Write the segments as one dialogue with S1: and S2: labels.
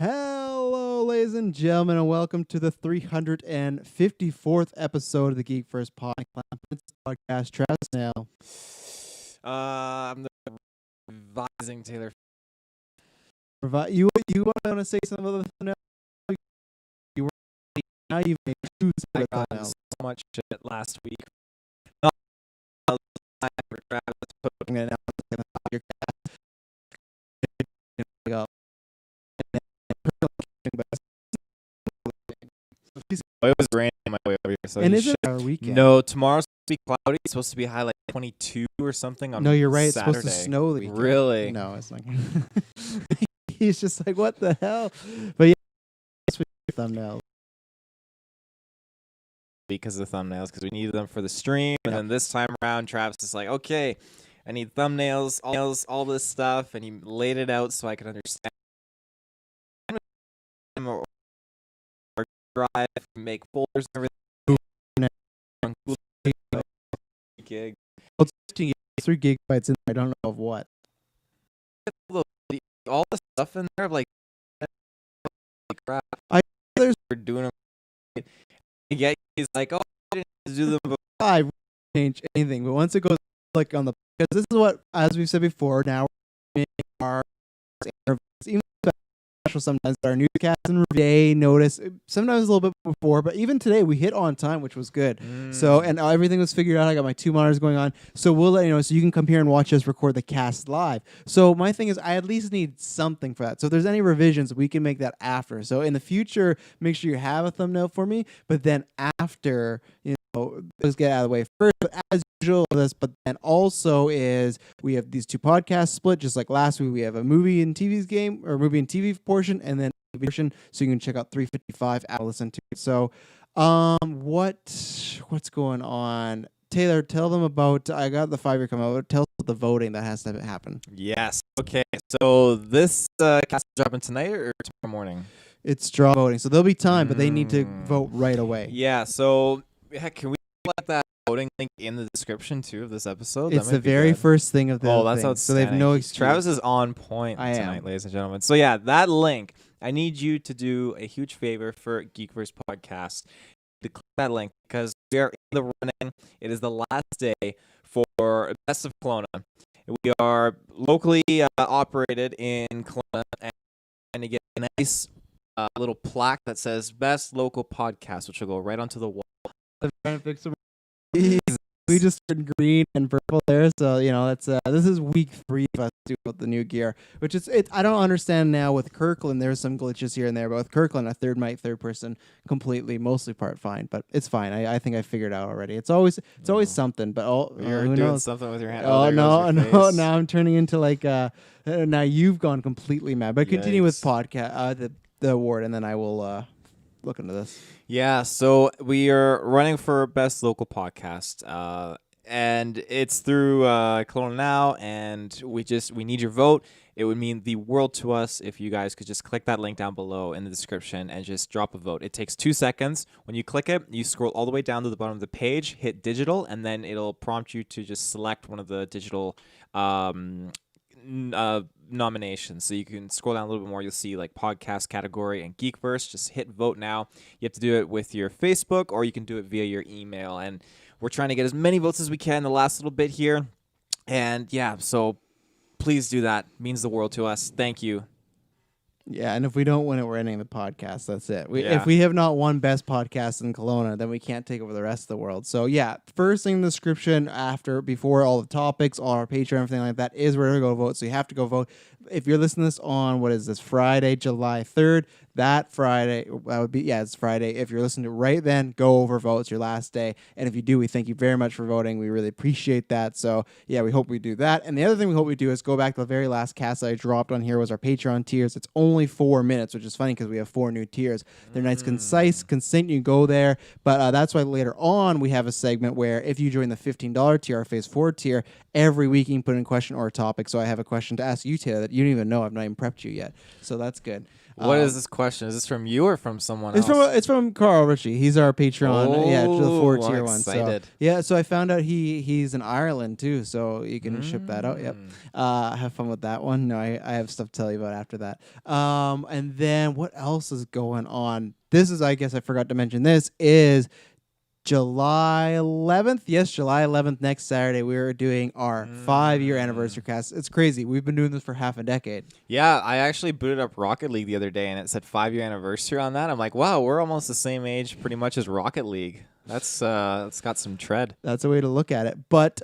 S1: Hello, ladies and gentlemen, and welcome to the 354th episode of the Geek First podcast. Travis now.
S2: I'm the revising Taylor.
S1: You want to say something about the thumbnail? You were now you've made two
S2: I
S1: separate
S2: got
S1: thumbnails.
S2: so much shit last week. Not for Travis putting it out in your it was raining my way over here, so
S1: and is it our weekend?
S2: No, tomorrow's supposed to be cloudy. It's supposed to be high like 22 or something on
S1: No, you're right.
S2: Saturday.
S1: It's supposed to snow the weekend.
S2: Really?
S1: No, it's not. He's just like, what the hell? But yeah, thumbnails.
S2: Because of the thumbnails, because we needed them for the stream, and then this time around, Travis is like, okay, I need thumbnails, all this stuff, and he laid it out so I could understand. Or drive, make folders and everything. Gig.
S1: It's 3 gigabytes in there. I don't know of what.
S2: All the stuff in there, like crap.
S1: We're
S2: doing them. Yeah, he's like, oh, I didn't do them before.
S1: I change anything, but once it goes like on the, because this is what, as we've said before, now we're making our even special sometimes our newscasts and day notice sometimes a little bit before, but even today we hit on time, which was good. So, and everything was figured out. I got my 2 monitors going on, so we'll let you know, so you can come here and watch us record the cast live. So my thing is, I at least need something for that. So if there's any revisions, we can make that after. So in the future, make sure you have a thumbnail for me, but then after, let's get out of the way first. But as usual, but then also is we have these 2 podcasts split, just like last week. We have a movie and TV's game, or movie and TV portion, and then version, so you can check out 355 and listen to it. So, what's going on? Taylor, tell them about. I got the 5-year coming out. Tell us about the voting that has to happen.
S2: Yes. Okay. So this cast is dropping tonight or tomorrow morning?
S1: It's draw voting, so there'll be time, but they need to vote right away.
S2: Yeah. So can we let that voting link in the description too of this episode?
S1: It's the very first thing of the
S2: that's
S1: thing.
S2: outstanding.
S1: So they have no excuse.
S2: Travis is on point tonight, ladies and gentlemen. So yeah, that link. I need you to do a huge favor for Geekverse Podcast. To click that link because we are in the running. It is the last day for Best of Kelowna. We are locally operated in Kelowna, and to get a nice little plaque that says Best Local Podcast, which will go right onto the wall.
S1: I'm trying to fix some. We just turned green and purple there, so that's this is week 3 of us doing with the new gear, which is it. I don't understand now with Kirklin. There's some glitches here and there, but with Kirklin, a third person, completely, mostly part fine, but it's fine. I think I figured out already. It's always something, but
S2: you're
S1: who
S2: doing
S1: knows?
S2: something with your hand.
S1: Oh no! Now I'm turning into like now you've gone completely mad. But continue with podcast the award, and then I will look into this.
S2: Yeah, so we are running for Best Local Podcast, and it's through Kelowna Now, and we need your vote. It would mean the world to us if you guys could just click that link down below in the description and just drop a vote. It takes 2 seconds. When you click it, you scroll all the way down to the bottom of the page, hit digital, and then it'll prompt you to just select one of the digital nominations. So you can scroll down a little bit more. You'll see like podcast category and Geekverse. Just hit vote now. You have to do it with your Facebook, or you can do it via your email. And we're trying to get as many votes as we can in the last little bit here. And yeah, so please do that. It means the world to us. Thank you.
S1: Yeah, and if we don't win it, we're ending the podcast. That's it. If we have not won Best Podcast in Kelowna, then we can't take over the rest of the world. So yeah, first thing in the description, before all the topics, all our Patreon, everything like that is where to go vote. So you have to go vote. If you're listening to this on, what is this, Friday, July 3rd, that Friday, that would be, it's Friday. If you're listening to it right then, go over, vote. It's your last day. And if you do, we thank you very much for voting. We really appreciate that. So yeah, we hope we do that. And the other thing we hope we do is go back to the very last cast that I dropped on here was our Patreon tiers. It's only 4 minutes, which is funny because we have 4 new tiers. They're nice, concise, consent. You can go there. But that's why later on we have a segment where if you join the $15 tier, our Phase 4 tier, every week you can put in a question or a topic. So I have a question to ask you, Taylor, that you don't even know. I've not even prepped you yet. So that's good.
S2: What is this question? Is this from you or from someone else?
S1: It's from Carl Ritchie. He's our Patreon. Yeah, the 4-tier one.
S2: Excited.
S1: So, yeah, so I found out he's in Ireland too, so you can ship that out. Yep. Have fun with that one. No, I have stuff to tell you about after that. And then what else is going on? This is, I guess I forgot to mention, this is July 11th. Yes, July 11th, next Saturday, we are doing our 5-year anniversary cast. It's crazy. We've been doing this for half a decade.
S2: Yeah, I actually booted up Rocket League the other day, and it said 5-year anniversary on that. I'm like, wow, we're almost the same age pretty much as Rocket League. It's got some tread.
S1: That's a way to look at it. But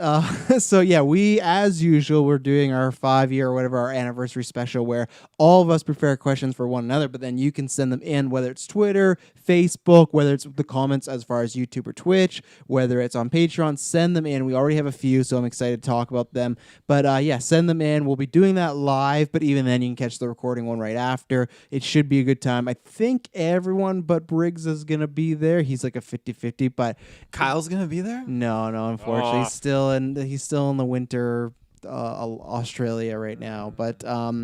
S1: so yeah, we, as usual, we're doing our 5-year or whatever, our anniversary special, where all of us prepare questions for one another, but then you can send them in, whether it's Twitter, Facebook, whether it's the comments as far as YouTube or Twitch, whether it's on Patreon, send them in. We already have a few, so I'm excited to talk about them. But yeah, send them in. We'll be doing that live, but even then you can catch the recording one right after. It should be a good time. I think everyone but Briggs is going to be there. He's like a 50-50. But
S2: Kyle's gonna be there?
S1: No, unfortunately, he's still in the winter Australia right now. But let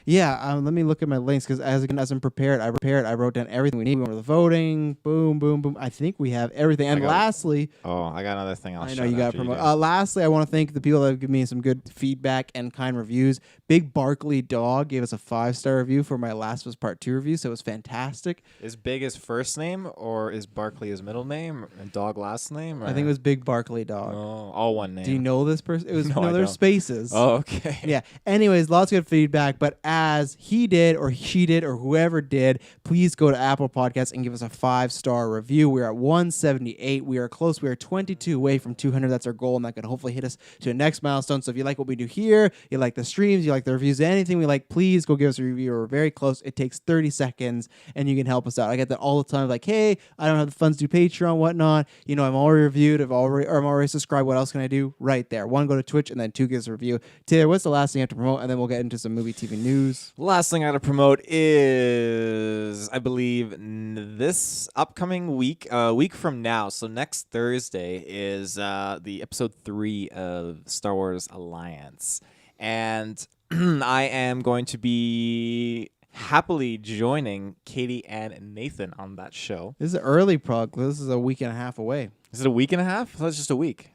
S1: me look at my links, because as I'm prepared, I wrote down everything we need. We went over the voting. Boom, boom, boom. I think we have everything. And lastly,
S2: I got another thing.
S1: I know you got to promote. Lastly, I want to thank the people that have given me some good feedback and kind reviews. Big Barkley Dog gave us a 5-star review for my Last of Us Part 2 review, so it was fantastic.
S2: Is Big his first name, or is Barkley his middle name and Dog last name? Or?
S1: I think it was Big Barkley Dog.
S2: Oh, all one name.
S1: Do you know this person? It was
S2: no,
S1: there's spaces.
S2: Oh, okay.
S1: Yeah. Anyways, lots of good feedback. But as he did, or she did, or whoever did, please go to Apple Podcasts and give us a 5-star review. We're at 178. We are close. We are 22 away from 200. That's our goal, and that could hopefully hit us to a next milestone. So if you like what we do here, you like the streams, you like the reviews, anything we like, please go give us a review. We're very close. It takes 30 seconds, and you can help us out. I get that all the time. Like, hey, I don't have the funds to do Patreon, whatnot. I'm already reviewed. I'm already subscribed. What else can I do? Right there. 1, go to Twitch, and then 2, give us a review. Taylor, what's the last thing you have to promote? And then we'll get into some movie, TV news.
S2: Last thing I got to promote is, I believe, this upcoming week, a week from now. So next Thursday is the episode 3 of Star Wars Alliance. And I am going to be happily joining Katie and Nathan on that show.
S1: This is an early prog. This is a week and a half away.
S2: Is it a week and a half? That's just a week.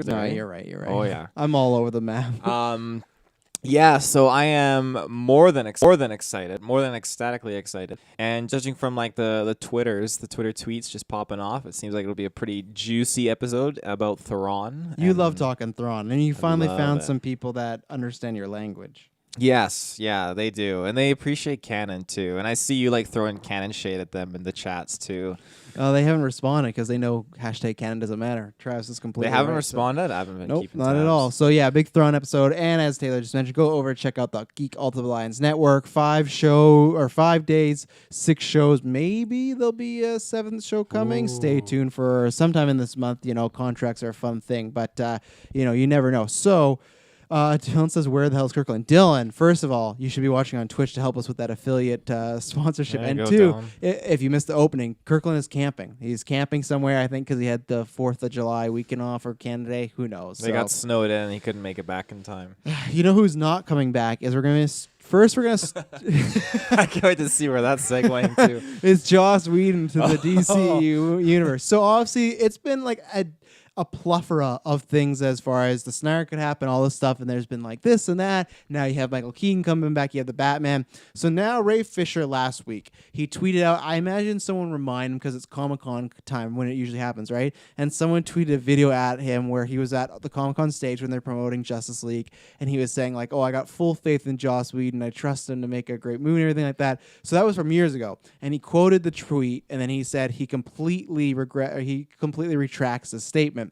S1: No, you're right.
S2: Oh, yeah.
S1: I'm all over the map.
S2: Yeah, so I am more than excited, more than ecstatically excited. And judging from like the Twitter tweets just popping off, it seems like it'll be a pretty juicy episode about Thrawn.
S1: You love talking Thrawn, and you finally found some people that understand your language.
S2: Yes, yeah, they do. And they appreciate canon too. And I see you like throwing canon shade at them in the chats too.
S1: Oh, they haven't responded because they know #canon doesn't matter. Travis is completely
S2: They haven't
S1: right,
S2: responded?
S1: So.
S2: I haven't been
S1: Nope,
S2: keeping
S1: not
S2: tabs.
S1: at all. So yeah, big Thrawn episode. And as Taylor just mentioned, go over and check out the Geek Ultimate Alliance Network. 5 days, 6 shows. Maybe there'll be a 7th show coming. Ooh. Stay tuned for sometime in this month. Contracts are a fun thing, but you never know. So Dylan says, where the hell is Kirklin? Dylan, first of all, you should be watching on Twitch to help us with that affiliate sponsorship. And 2, if you missed the opening, Kirklin is camping. He's camping somewhere, I think, because he had the 4th of July weekend off, or Canada Day. Who knows?
S2: They got snowed in and he couldn't make it back in time.
S1: You know who's not coming back is we're going to... First, we're going to...
S2: I can't wait to see where that's segueing to.
S1: It's Joss Whedon to the DC universe. So, obviously, it's been like a plethora of things as far as the Snyder could happen, all this stuff, and there's been like this and that. Now you have Michael Keaton coming back, you have the Batman. So now Ray Fisher last week, he tweeted out, I imagine someone remind him because it's Comic-Con time when it usually happens, right? And someone tweeted a video at him where he was at the Comic-Con stage when they're promoting Justice League, and he was saying like, I got full faith in Joss Whedon, I trust him to make a great movie and everything like that. So that was from years ago. And he quoted the tweet, and then he said he completely retracts his statement.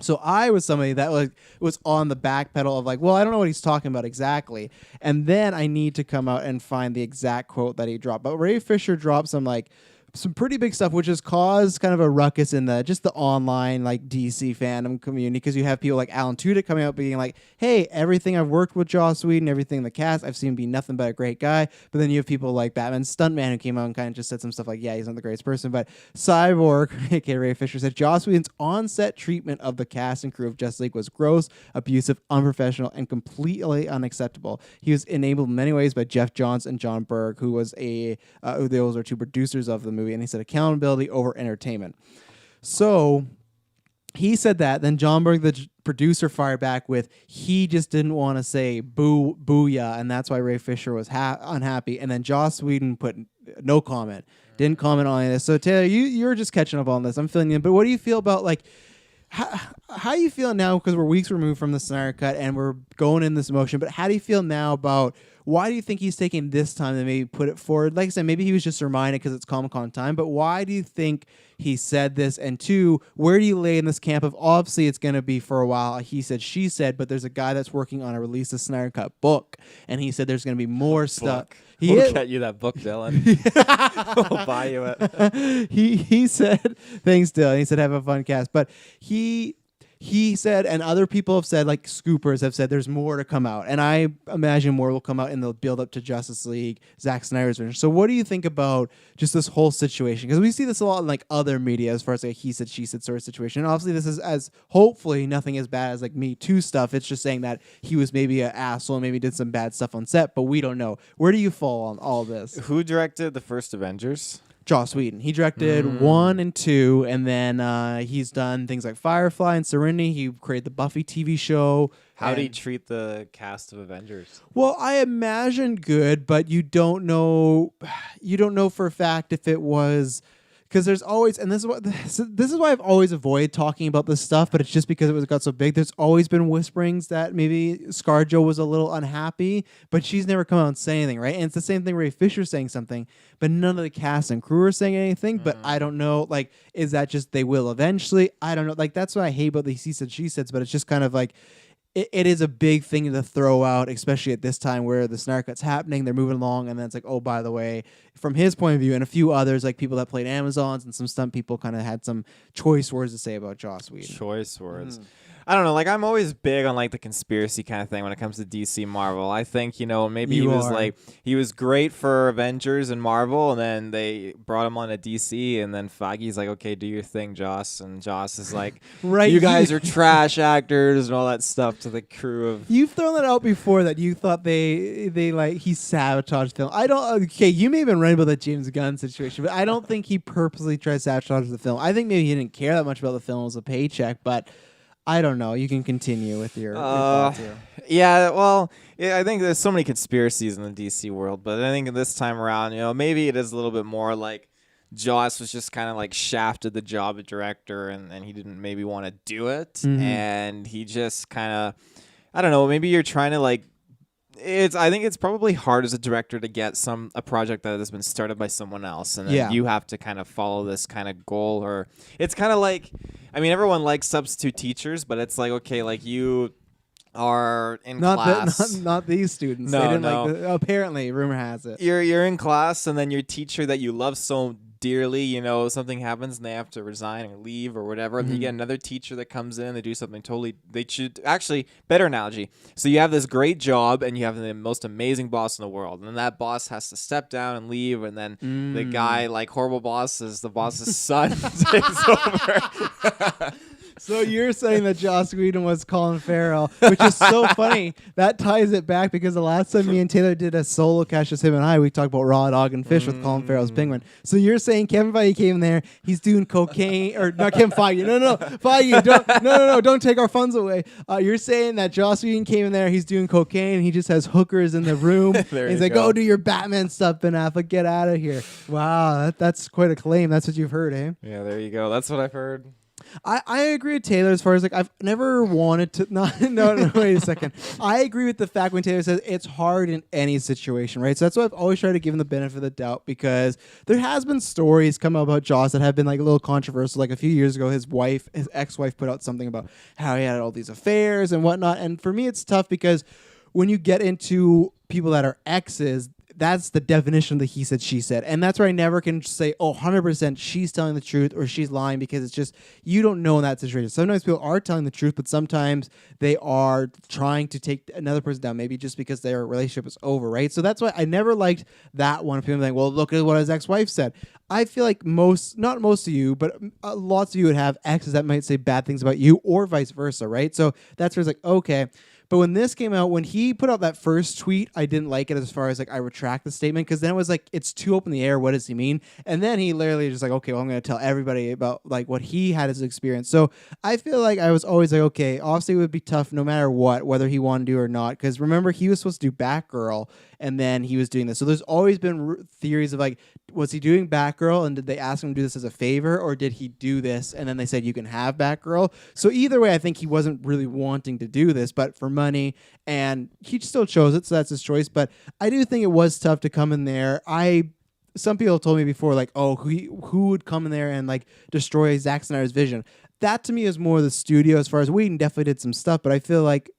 S1: So I was somebody that was on the back pedal of like, well, I don't know what he's talking about exactly. And then I need to come out and find the exact quote that he dropped. But Ray Fisher dropped some like some pretty big stuff, which has caused kind of a ruckus in the online like DC fandom community, because you have people like Alan Tudyk coming out being like, hey, everything I've worked with Joss Whedon, everything in the cast, I've seen him be nothing but a great guy. But then you have people like Batman Stuntman who came out and kind of just said some stuff like, yeah, he's not the greatest person. But Cyborg, aka Ray Fisher, said Joss Whedon's on-set treatment of the cast and crew of Justice League was gross, abusive, unprofessional, and completely unacceptable. He was enabled in many ways by Jeff Johns and John Berg, who was those are two producers of the movie, and he said accountability over entertainment. So he said that. Then John Berg, the producer, fired back with, he just didn't want to say booyah, and that's why Ray Fisher was unhappy. And then Joss Whedon put no comment, didn't comment on any of this. So Taylor, you're just catching up on this. I'm filling in, but what do you feel about like how you feel now? Because we're weeks removed from the Snyder Cut and we're going in this motion, but how do you feel now about why do you think he's taking this time to maybe put it forward? Like I said, maybe he was just reminded because it's Comic-Con time, but why do you think he said this? And two, where do you lay in this camp of obviously it's going to be for a while, he said, she said, but there's a guy that's working on a release of Snyder Cut book, and he said there's going to be more stuff.
S2: We'll get you that book, Dylan. We'll buy you it.
S1: He said, thanks, Dylan. He said, have a fun cast. But he said, and other people have said, like scoopers have said, there's more to come out. And I imagine more will come out in the build up to Justice League, Zack Snyder's version. So what do you think about just this whole situation? Because we see this a lot in like other media as far as like he said, she said sort of situation. And obviously this is as hopefully nothing as bad as like Me Too stuff. It's just saying that he was maybe an asshole, maybe did some bad stuff on set, but we don't know. Where do you fall on all this?
S2: Who directed the first Avengers?
S1: Joss Whedon. He directed 1 and 2, and then he's done things like Firefly and Serenity. He created the Buffy TV show.
S2: How did he treat the cast of Avengers?
S1: Well, I imagine good, but you don't know for a fact if it was, because there's always, and this is why I've always avoided talking about this stuff, but it's just because it got so big. There's always been whisperings that maybe ScarJo was a little unhappy, but she's never come out and say anything, right? And it's the same thing, Ray Fisher saying something, but none of the cast and crew are saying anything. But I don't know, like, is that just they will eventually? I don't know. Like, that's what I hate about these he said, she said, but it's just kind of like, it is a big thing to throw out, especially at this time where the Snyder Cut's happening, they're moving along, and then it's like, oh, by the way, from his point of view, and a few others, like people that played Amazons and some stunt people kind of had some choice words to say about Joss Whedon.
S2: Choice words. I don't know. Like, I'm always big on like the conspiracy kind of thing when it comes to DC Marvel. I think, maybe he was great for Avengers and Marvel, and then they brought him on to DC, and then Feige's like, okay, do your thing, Joss. And Joss is like, right, you guys are trash actors and all that stuff to the crew of.
S1: You've thrown that out before that you thought they like he sabotaged film. I don't. Okay, you may have been right about the James Gunn situation, but I don't think he purposely tried to sabotage the film. I think maybe he didn't care that much about the film as a paycheck, but. I don't know. You can continue with your thoughts here.
S2: Yeah, well, I think there's so many conspiracies in the DC world, but I think this time around, maybe it is a little bit more like Joss was just kind of like shafted the job of director and he didn't maybe want to do it. And he just kind of, I don't know, maybe you're trying to like, I think it's probably hard as a director to get a project that has been started by someone else, and then you have to kind of follow this kind of goal. Or it's kind of like, I mean, everyone likes substitute teachers, but it's like, okay, like you are in class.
S1: Not these students.
S2: No,
S1: they didn't like apparently, rumor has it.
S2: You're in class, and then your teacher that you love so dearly, something happens and they have to resign or leave or whatever, and you get another teacher that comes in, they do something they should actually, better analogy, so you have this great job and you have the most amazing boss in the world, and then that boss has to step down and leave, and then the guy, like horrible bosses, the boss's son takes over.
S1: So you're saying that Joss Whedon was Colin Farrell, which is so funny. That ties it back because the last time me and Taylor did a solo cast, just him and I, we talked about Raw Dog and Fish with Colin Farrell's Penguin. So you're saying Kevin Feige came there, he's doing cocaine, or not Kevin Feige, no, Feige, don't take our funds away. You're saying that Joss Whedon came in there, he's doing cocaine, he just has hookers in the room. He's like, go do your Batman stuff, Ben Affleck, get out of here. Wow, that's quite a claim. That's what you've heard, eh?
S2: Yeah, there you go. That's what I've heard.
S1: I agree with Taylor as far as like I've never wanted to no wait a second. I agree with the fact when Taylor says it's hard in any situation, right? So that's why I've always tried to give him the benefit of the doubt, because there has been stories come out about Joss that have been like a little controversial. Like a few years ago, his ex-wife put out something about how he had all these affairs and whatnot. And for me, it's tough because when you get into people that are exes, that's the definition of the he said, she said. And that's where I never can say, 100% she's telling the truth or she's lying, because it's just, you don't know in that situation. Sometimes people are telling the truth, but sometimes they are trying to take another person down, maybe just because their relationship is over, right? So that's why I never liked that one. People like, well, look at what his ex-wife said. I feel like not most of you, but lots of you would have exes that might say bad things about you, or vice versa, right? So that's where it's like, okay. But when this came out, when he put out that first tweet, I didn't like it as far as like I retract the statement, because then it was like, it's too open in the air. What does he mean? And then he literally just like, okay, well, I'm going to tell everybody about like what he had as experience. So I feel like I was always like, okay, obviously it would be tough no matter what, whether he wanted to do or not. Because remember, he was supposed to do Batgirl, and then he was doing this. So there's always been theories of like, was he doing Batgirl, and did they ask him to do this as a favor, or did he do this and then they said you can have Batgirl? So either way, I think he wasn't really wanting to do this, but for money, and he still chose it, so that's his choice. But I do think it was tough to come in there. Some people told me before, like, oh, who would come in there and like destroy Zack Snyder's vision? That to me is more the studio. As far as Whedon definitely did some stuff, but I feel like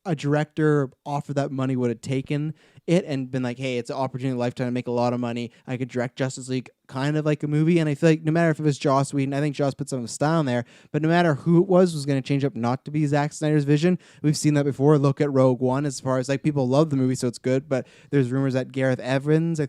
S1: a director offered that money would have taken it and been like, hey, it's an opportunity lifetime to make a lot of money. I could direct Justice League kind of like a movie. And I feel like no matter if it was Joss Whedon, I think Joss put some of the style in there, but no matter who it was going to change up not to be Zack Snyder's vision. We've seen that before. Look at Rogue One, as far as like people love the movie, so it's good, but there's rumors that Gareth Evans,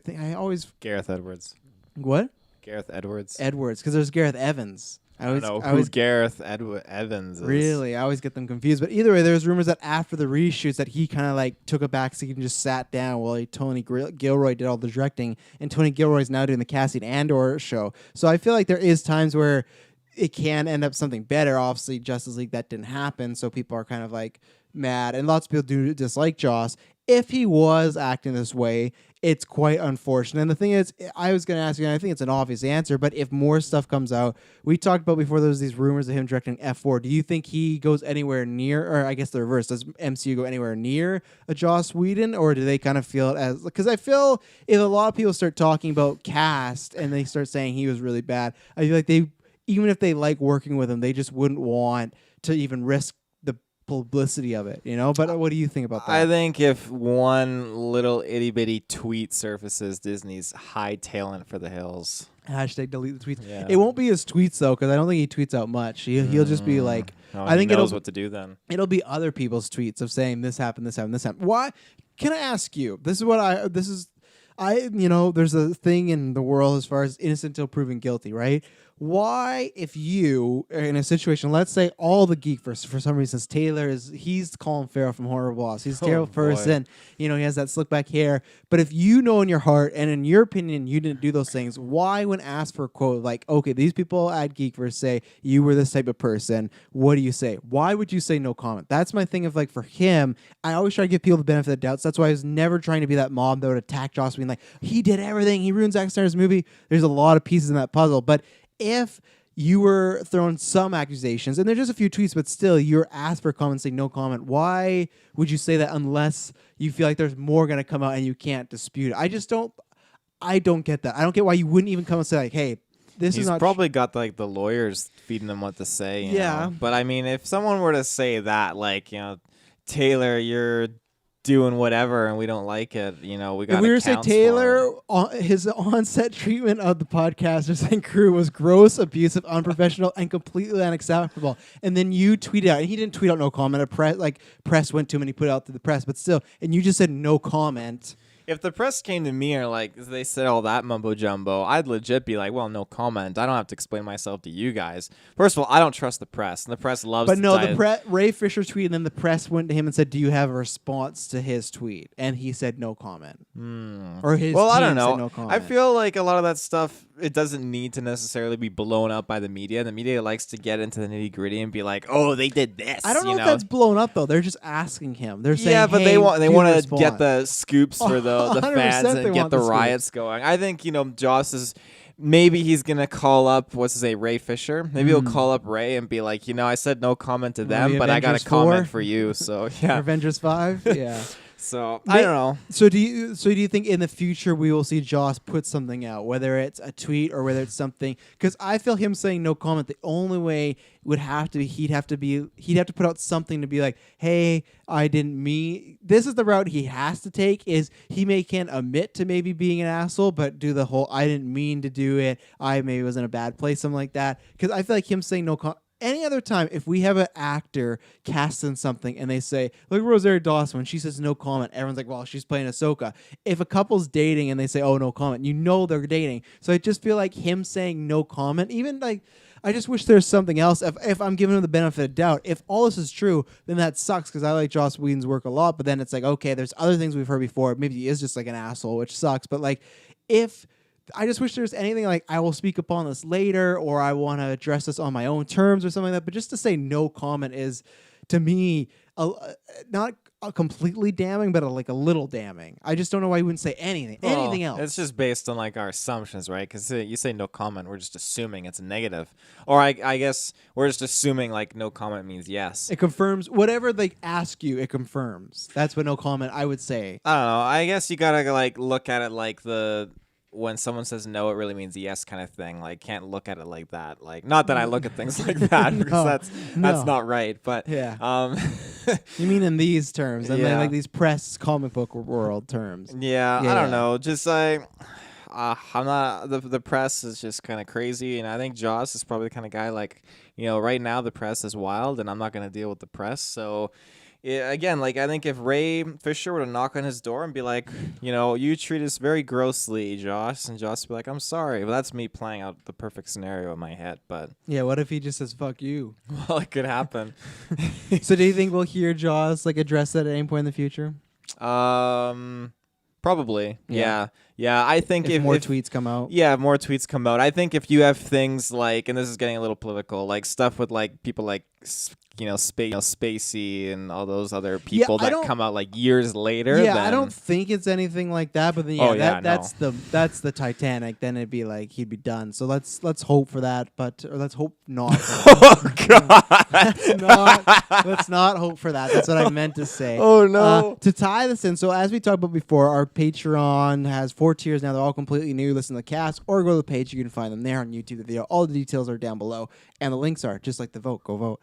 S2: Gareth Edwards.
S1: What?
S2: Gareth Edwards.
S1: Because there's Gareth Evans.
S2: I don't know who Gareth Evans is.
S1: Really? I always get them confused. But either way, there's rumors that after the reshoots that he kind of like took a backseat and just sat down while Tony Gilroy did all the directing. And Tony Gilroy's now doing the Cassian Andor show. So I feel like there is times where it can end up something better. Obviously, Justice League, that didn't happen. So people are kind of like mad. And lots of people do dislike Joss. If he was acting this way, it's quite unfortunate. And the thing is, I was going to ask you, and I think it's an obvious answer, but if more stuff comes out, we talked about before there was these rumors of him directing F4. Do you think he goes anywhere near, or I guess the reverse, does MCU go anywhere near a Joss Whedon, or do they kind of feel it as, because I feel if a lot of people start talking about cast and they start saying he was really bad, I feel like even if they like working with him, they just wouldn't want to even risk publicity of it, but what do you think about that?
S2: I think if one little itty bitty tweet surfaces, Disney's hightailing for the hills.
S1: Hashtag delete the tweets.
S2: Yeah.
S1: It won't be his tweets though, because I don't think he tweets out much. He'll just be like,
S2: I think he knows what to do then.
S1: It'll be other people's tweets of saying this happened, this happened, this happened. Why? Can I ask you? There's a thing in the world as far as innocent until proven guilty, right? Why, if you are in a situation, let's say all the Geekverse, for some reason, he's Colin Farrell from Horror Boss. He's a terrible person. He has that slick back hair. But if you know in your heart and in your opinion you didn't do those things, why, when asked for a quote, like, okay, these people at Geekverse say you were this type of person, what do you say? Why would you say no comment? That's my thing of like, for him, I always try to give people the benefit of the doubt. So that's why I was never trying to be that mob that would attack Joss Whedon, like, he did everything. He ruined Zack Snyder's movie. There's a lot of pieces in that puzzle. But if you were throwing some accusations, and there's just a few tweets, but still you're asked for a comment, say no comment, why would you say that unless you feel like there's more going to come out and you can't dispute it? I don't get that. I don't get why you wouldn't even come and say like, hey, this is not...
S2: He's probably got like the lawyers feeding him what to say. You know? But I mean, if someone were to say that, like, Taylor, you're doing whatever and we don't like it, we got to
S1: we were saying Taylor, his on-set treatment of the podcasters and crew was gross, abusive, unprofessional, and completely unacceptable. And then you tweeted out, and he didn't tweet out no comment. Press went to him and he put it out to the press, but still, and you just said no comment.
S2: If the press came to me or like they said all that mumbo jumbo, I'd legit be like, well, no comment. I don't have to explain myself to you guys. First of all, I don't trust the press, and the press loves.
S1: But no, Ray Fisher tweeted, and then the press went to him and said, "Do you have a response to his tweet?" And he said, "No comment." Or his
S2: I don't
S1: team
S2: know.
S1: said no comment.
S2: I feel like a lot of that stuff, it doesn't need to necessarily be blown up by the media. The media likes to get into the nitty gritty and be like, "Oh, they did this."
S1: I don't know if that's blown up though. They're just asking him. They're saying,
S2: "Yeah, but
S1: hey,
S2: they want to
S1: respond.
S2: Get the scoops for the fans and get the riots
S1: scoops.
S2: going." I think Joss is. Maybe he's going to call up, Ray Fisher? Maybe he'll call up Ray and be like, I said no comment to them, but I got a comment for you. So, yeah.
S1: Avengers 5? Yeah.
S2: So I don't know.
S1: So do you think in the future we will see Joss put something out, whether it's a tweet or whether it's something? Because I feel him saying no comment. The only way would have to be he'd have to put out something to be like, hey, I didn't mean. This is the route he has to take. Is he can't admit to maybe being an asshole, but do the whole I didn't mean to do it. I maybe was in a bad place, something like that. Because I feel like him saying no comment. Any other time, if we have an actor cast in something and they say, look at Rosario Dawson, when she says no comment, everyone's like, well, she's playing Ahsoka. If a couple's dating and they say, oh, no comment, you know they're dating. So I just feel like him saying no comment, even like, I just wish there's something else. If I'm giving him the benefit of doubt, if all this is true, then that sucks because I like Joss Whedon's work a lot. But then it's like, okay, there's other things we've heard before. Maybe he is just like an asshole, which sucks. But like, if... I just wish there was anything like I will speak upon this later or I want to address this on my own terms or something like that. But just to say no comment is, to me, not completely damning, but like a little damning. I just don't know why you wouldn't say anything else.
S2: It's just based on like our assumptions, right? Because you say no comment, we're just assuming it's a negative. Or I guess we're just assuming like no comment means yes.
S1: It confirms whatever they ask you, it confirms. That's what no comment I would say.
S2: I don't know. I guess you got to like look at it like when someone says no, it really means yes kind of thing. Like, can't look at it like that. Like, not that I look at things like that because that's not right. But
S1: yeah, you mean in these terms, and then like these press comic book world terms.
S2: Yeah, I don't know. Just like I'm not the press is just kind of crazy, and I think Joss is probably the kind of guy like right now the press is wild, and I'm not gonna deal with the press, so. Yeah, again, like I think if Ray Fisher were to knock on his door and be like, you treat us very grossly, Joss, and Joss would be like, I'm sorry. Well, that's me playing out the perfect scenario in my head, but
S1: yeah, what if he just says fuck you?
S2: Well, it could happen.
S1: So do you think we'll hear Joss like address that at any point in the future?
S2: Probably. Yeah. I think if
S1: more tweets come out.
S2: Yeah, more tweets come out. I think if you have things like, and this is getting a little political, like stuff with like people like Spacey and all those other people that come out like years later.
S1: Yeah, I don't think it's anything like that. But then that's the Titanic. Then it'd be like he'd be done. So let's hope for that. Or let's hope not.
S2: Oh God!
S1: Let's not hope for that. That's what I meant to say.
S2: Oh no!
S1: To tie this in, so as we talked about before, our Patreon has 4 tiers now. They're all completely new. Listen to the cast or go to the page. You can find them there on YouTube. The video. All the details are down below, and the links are just like the vote. Go vote.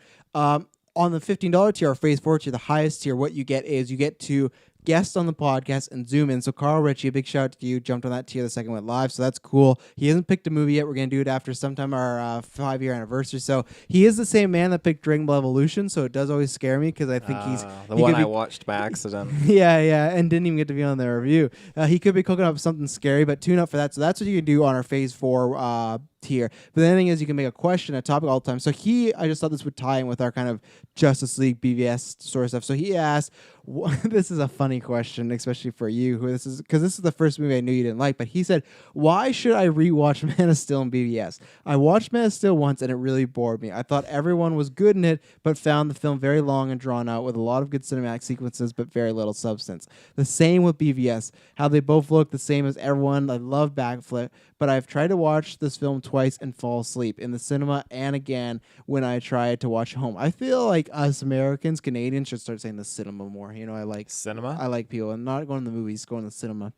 S1: On the $15 tier, or phase 4 tier, the highest tier, what you get is you get to guest on the podcast and zoom in. So Carl Ritchie, a big shout out to you, jumped on that tier the second went live, so that's cool. He hasn't picked a movie yet. We're going to do it after sometime our 5-year anniversary. So he is the same man that picked Dragon Ball Evolution, so it does always scare me because I think he's...
S2: The one I watched by accident.
S1: Yeah, and didn't even get to be on the review. He could be cooking up something scary, but tune up for that. So that's what you can do on our phase 4 tier. But the other thing is you can make a question, a topic all the time. So I just thought this would tie in with our kind of Justice League BVS sort of stuff. So he asked, this is a funny question, especially for you, because this is the first movie I knew you didn't like, but he said, why should I rewatch Man of Steel and BVS? I watched Man of Steel once and it really bored me. I thought everyone was good in it, but found the film very long and drawn out with a lot of good cinematic sequences, but very little substance. The same with BVS, how they both look the same as everyone. I love Backflip, but I've tried to watch this film twice and fall asleep in the cinema and again when I tried to watch home. I feel like us Americans, Canadians should start saying the cinema more. I like
S2: cinema.
S1: I like people and not going to the movies, going to the cinema.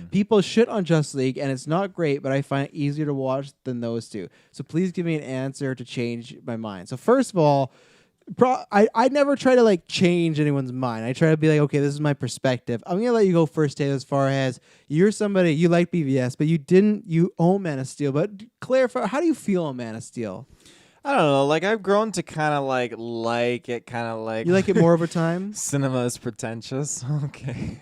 S1: People shit on Justice League and it's not great, but I find it easier to watch than those two. So please give me an answer to change my mind. So first of all, I never try to like change anyone's mind. I try to be like, okay, this is my perspective. I'm gonna let you go first, Taylor. As far as you're somebody, you like BVS, but you own Man of Steel. But clarify, how do you feel on Man of Steel?
S2: I don't know. Like I've grown to kind of like it, kind of like
S1: you like it more over time.
S2: Cinema is pretentious. Okay.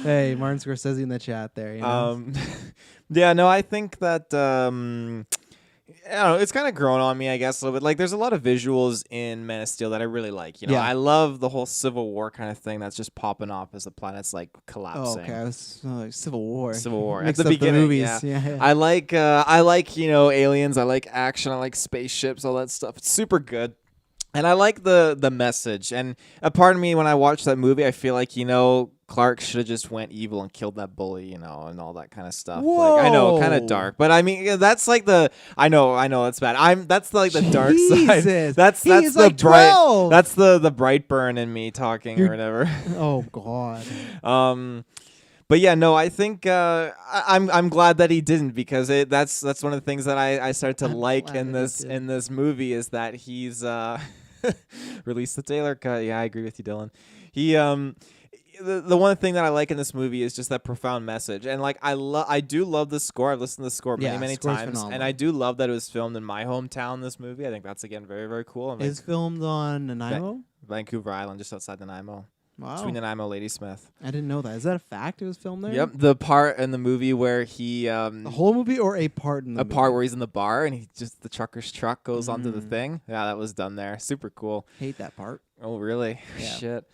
S1: Hey, Martin Scorsese in the chat there.
S2: Yeah, no, I think that. I don't know, it's kind of grown on me, I guess, a little bit. Like, there's a lot of visuals in Man of Steel that I really like. I love the whole Civil War kind of thing that's just popping off as the planet's like collapsing.
S1: Oh, okay. I was like Civil War.
S2: Civil War
S1: Mixed
S2: at the beginning.
S1: The movies. Yeah.
S2: I like aliens. I like action. I like spaceships. All that stuff. It's super good. And I like the message. And a part of me, when I watch that movie, I feel like, Clark should have just went evil and killed that bully, and all that kind of stuff.
S1: Whoa.
S2: Like, I know, kind of dark, but I mean, that's like I know, that's bad. That's like the dark side. That's the like bright. 12. That's the bright burn in me talking or whatever.
S1: Oh God.
S2: But yeah, no, I think I'm glad that he didn't, because that's one of the things that I started to like in this movie, is that he's released the Taylor cut. Yeah, I agree with you, Dylan. He the one thing that I like in this movie is just that profound message, and like I do love the score. I've listened to the score many times, phenomenal. And I do love that it was filmed in my hometown. This movie, I think that's again very, very cool.
S1: It's filmed on Nanaimo,
S2: Vancouver Island, just outside Nanaimo.
S1: Wow.
S2: Between Nanaimo, Ladysmith.
S1: I didn't know that. Is that a fact? It was filmed there.
S2: Yep, the part in the movie where he
S1: the whole movie, or a part in the movie?
S2: Part where he's in the bar and the trucker's truck goes onto the thing. Yeah, that was done there. Super cool.
S1: Hate that part.
S2: Oh, really? Yeah. Shit.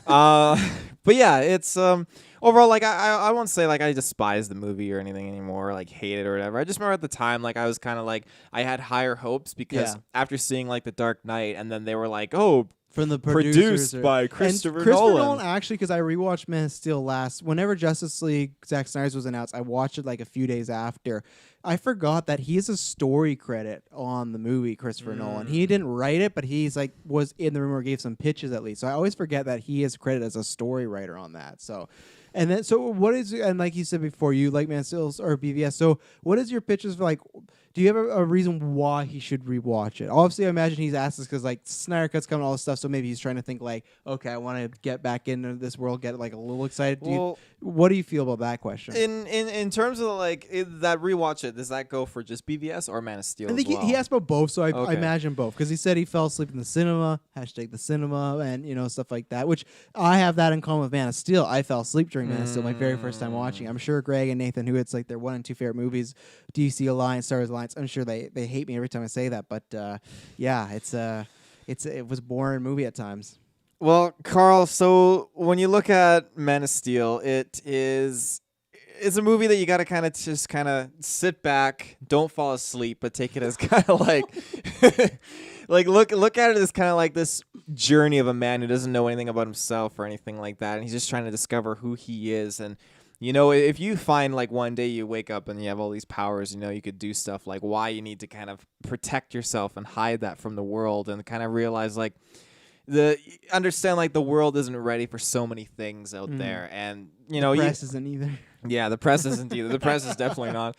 S2: But yeah, it's overall, like, I won't say like I despise the movie or anything anymore, like hate it or whatever. I just remember at the time, like, I was kind of like, I had higher hopes, because after seeing like The Dark Knight, and then they were like, oh,
S1: from the
S2: produced by Christopher
S1: Nolan. Actually, because I rewatched Man of Steel whenever Justice League Zack Snyder's was announced, I watched it like a few days after. I forgot that he has a story credit on the movie, Christopher Nolan. He didn't write it, but he's like was in the room or gave some pitches at least. So I always forget that he is credited as a story writer on that. So. And then, so what is, and like you said before, you like Man of Steel or BVS. So what is your pitches for, like, do you have a reason why he should rewatch it? Obviously, I imagine he's asked this because, like, Snyder Cut's coming, all this stuff. So maybe he's trying to think, like, okay, I want to get back into this world, get like a little excited. What do you feel about that question?
S2: In terms of like that rewatch it, does that go for just BVS or Man of Steel? I think
S1: he asked about both, so I imagine both, because he said he fell asleep in the cinema, #the cinema, and stuff like that. Which I have that in common with Man of Steel. I fell asleep during Man of Steel my very first time watching. I'm sure Greg and Nathan, who it's like their 1 and 2 favorite movies, DC Alliance, Star Wars Alliance. I'm sure they hate me every time I say that, but yeah, it was a boring movie at times.
S2: Well, Carl, so when you look at Man of Steel, it's a movie that you got to kind of sit back, don't fall asleep, but take it as kind of like like look at it as kind of like this journey of a man who doesn't know anything about himself or anything like that, and he's just trying to discover who he is. And if you find like one day you wake up and you have all these powers, you could do stuff, like why you need to kind of protect yourself and hide that from the world, and kind of realize like understand like the world isn't ready for so many things out there, and
S1: the press isn't either.
S2: Yeah, the press isn't either. The press is definitely not.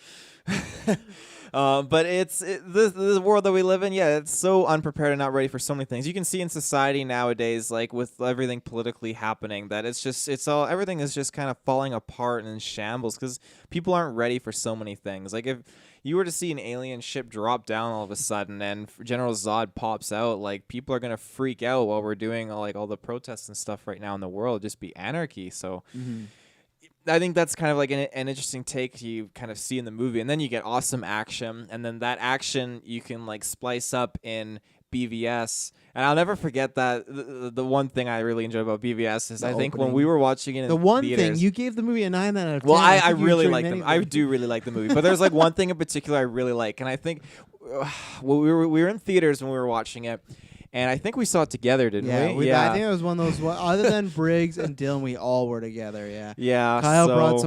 S2: But the world that we live in, it's so unprepared and not ready for so many things. You can see in society nowadays, like with everything politically happening, that everything is just kind of falling apart and in shambles, because people aren't ready for so many things. Like if you were to see an alien ship drop down all of a sudden and General Zod pops out, like people are gonna freak out while we're doing all the protests and stuff right now in the world. Just be anarchy. So. Mm-hmm. I think that's kind of like an interesting take you kind of see in the movie, and then you get awesome action, and then that action you can like splice up in BVS. And I'll never forget that the one thing I really enjoy about BVS is I think when we were watching it in
S1: the one
S2: theaters,
S1: thing you gave the movie a 9 out of 10.
S2: Well, I really like them. I do really like the movie, but there's like one thing in particular I really like, and I think we were in theaters when we were watching it. And I think we saw it together, didn't we?
S1: Yeah, I think it was one of those. Other than Briggs and Dylan, we all were together. Yeah.
S2: Yeah.
S1: Kyle brought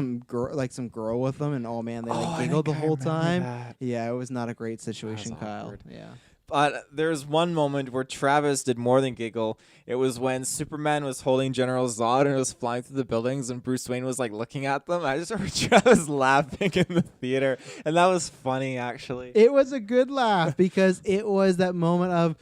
S1: some girl with them, and oh man, they giggled the whole time. Yeah, it was not a great situation, Kyle.
S2: Awkward.
S1: Yeah.
S2: But there's one moment where Travis did more than giggle. It was when Superman was holding General Zod and it was flying through the buildings, and Bruce Wayne was like looking at them. I just remember Travis laughing in the theater, and that was funny, actually.
S1: It was a good laugh because it was that moment of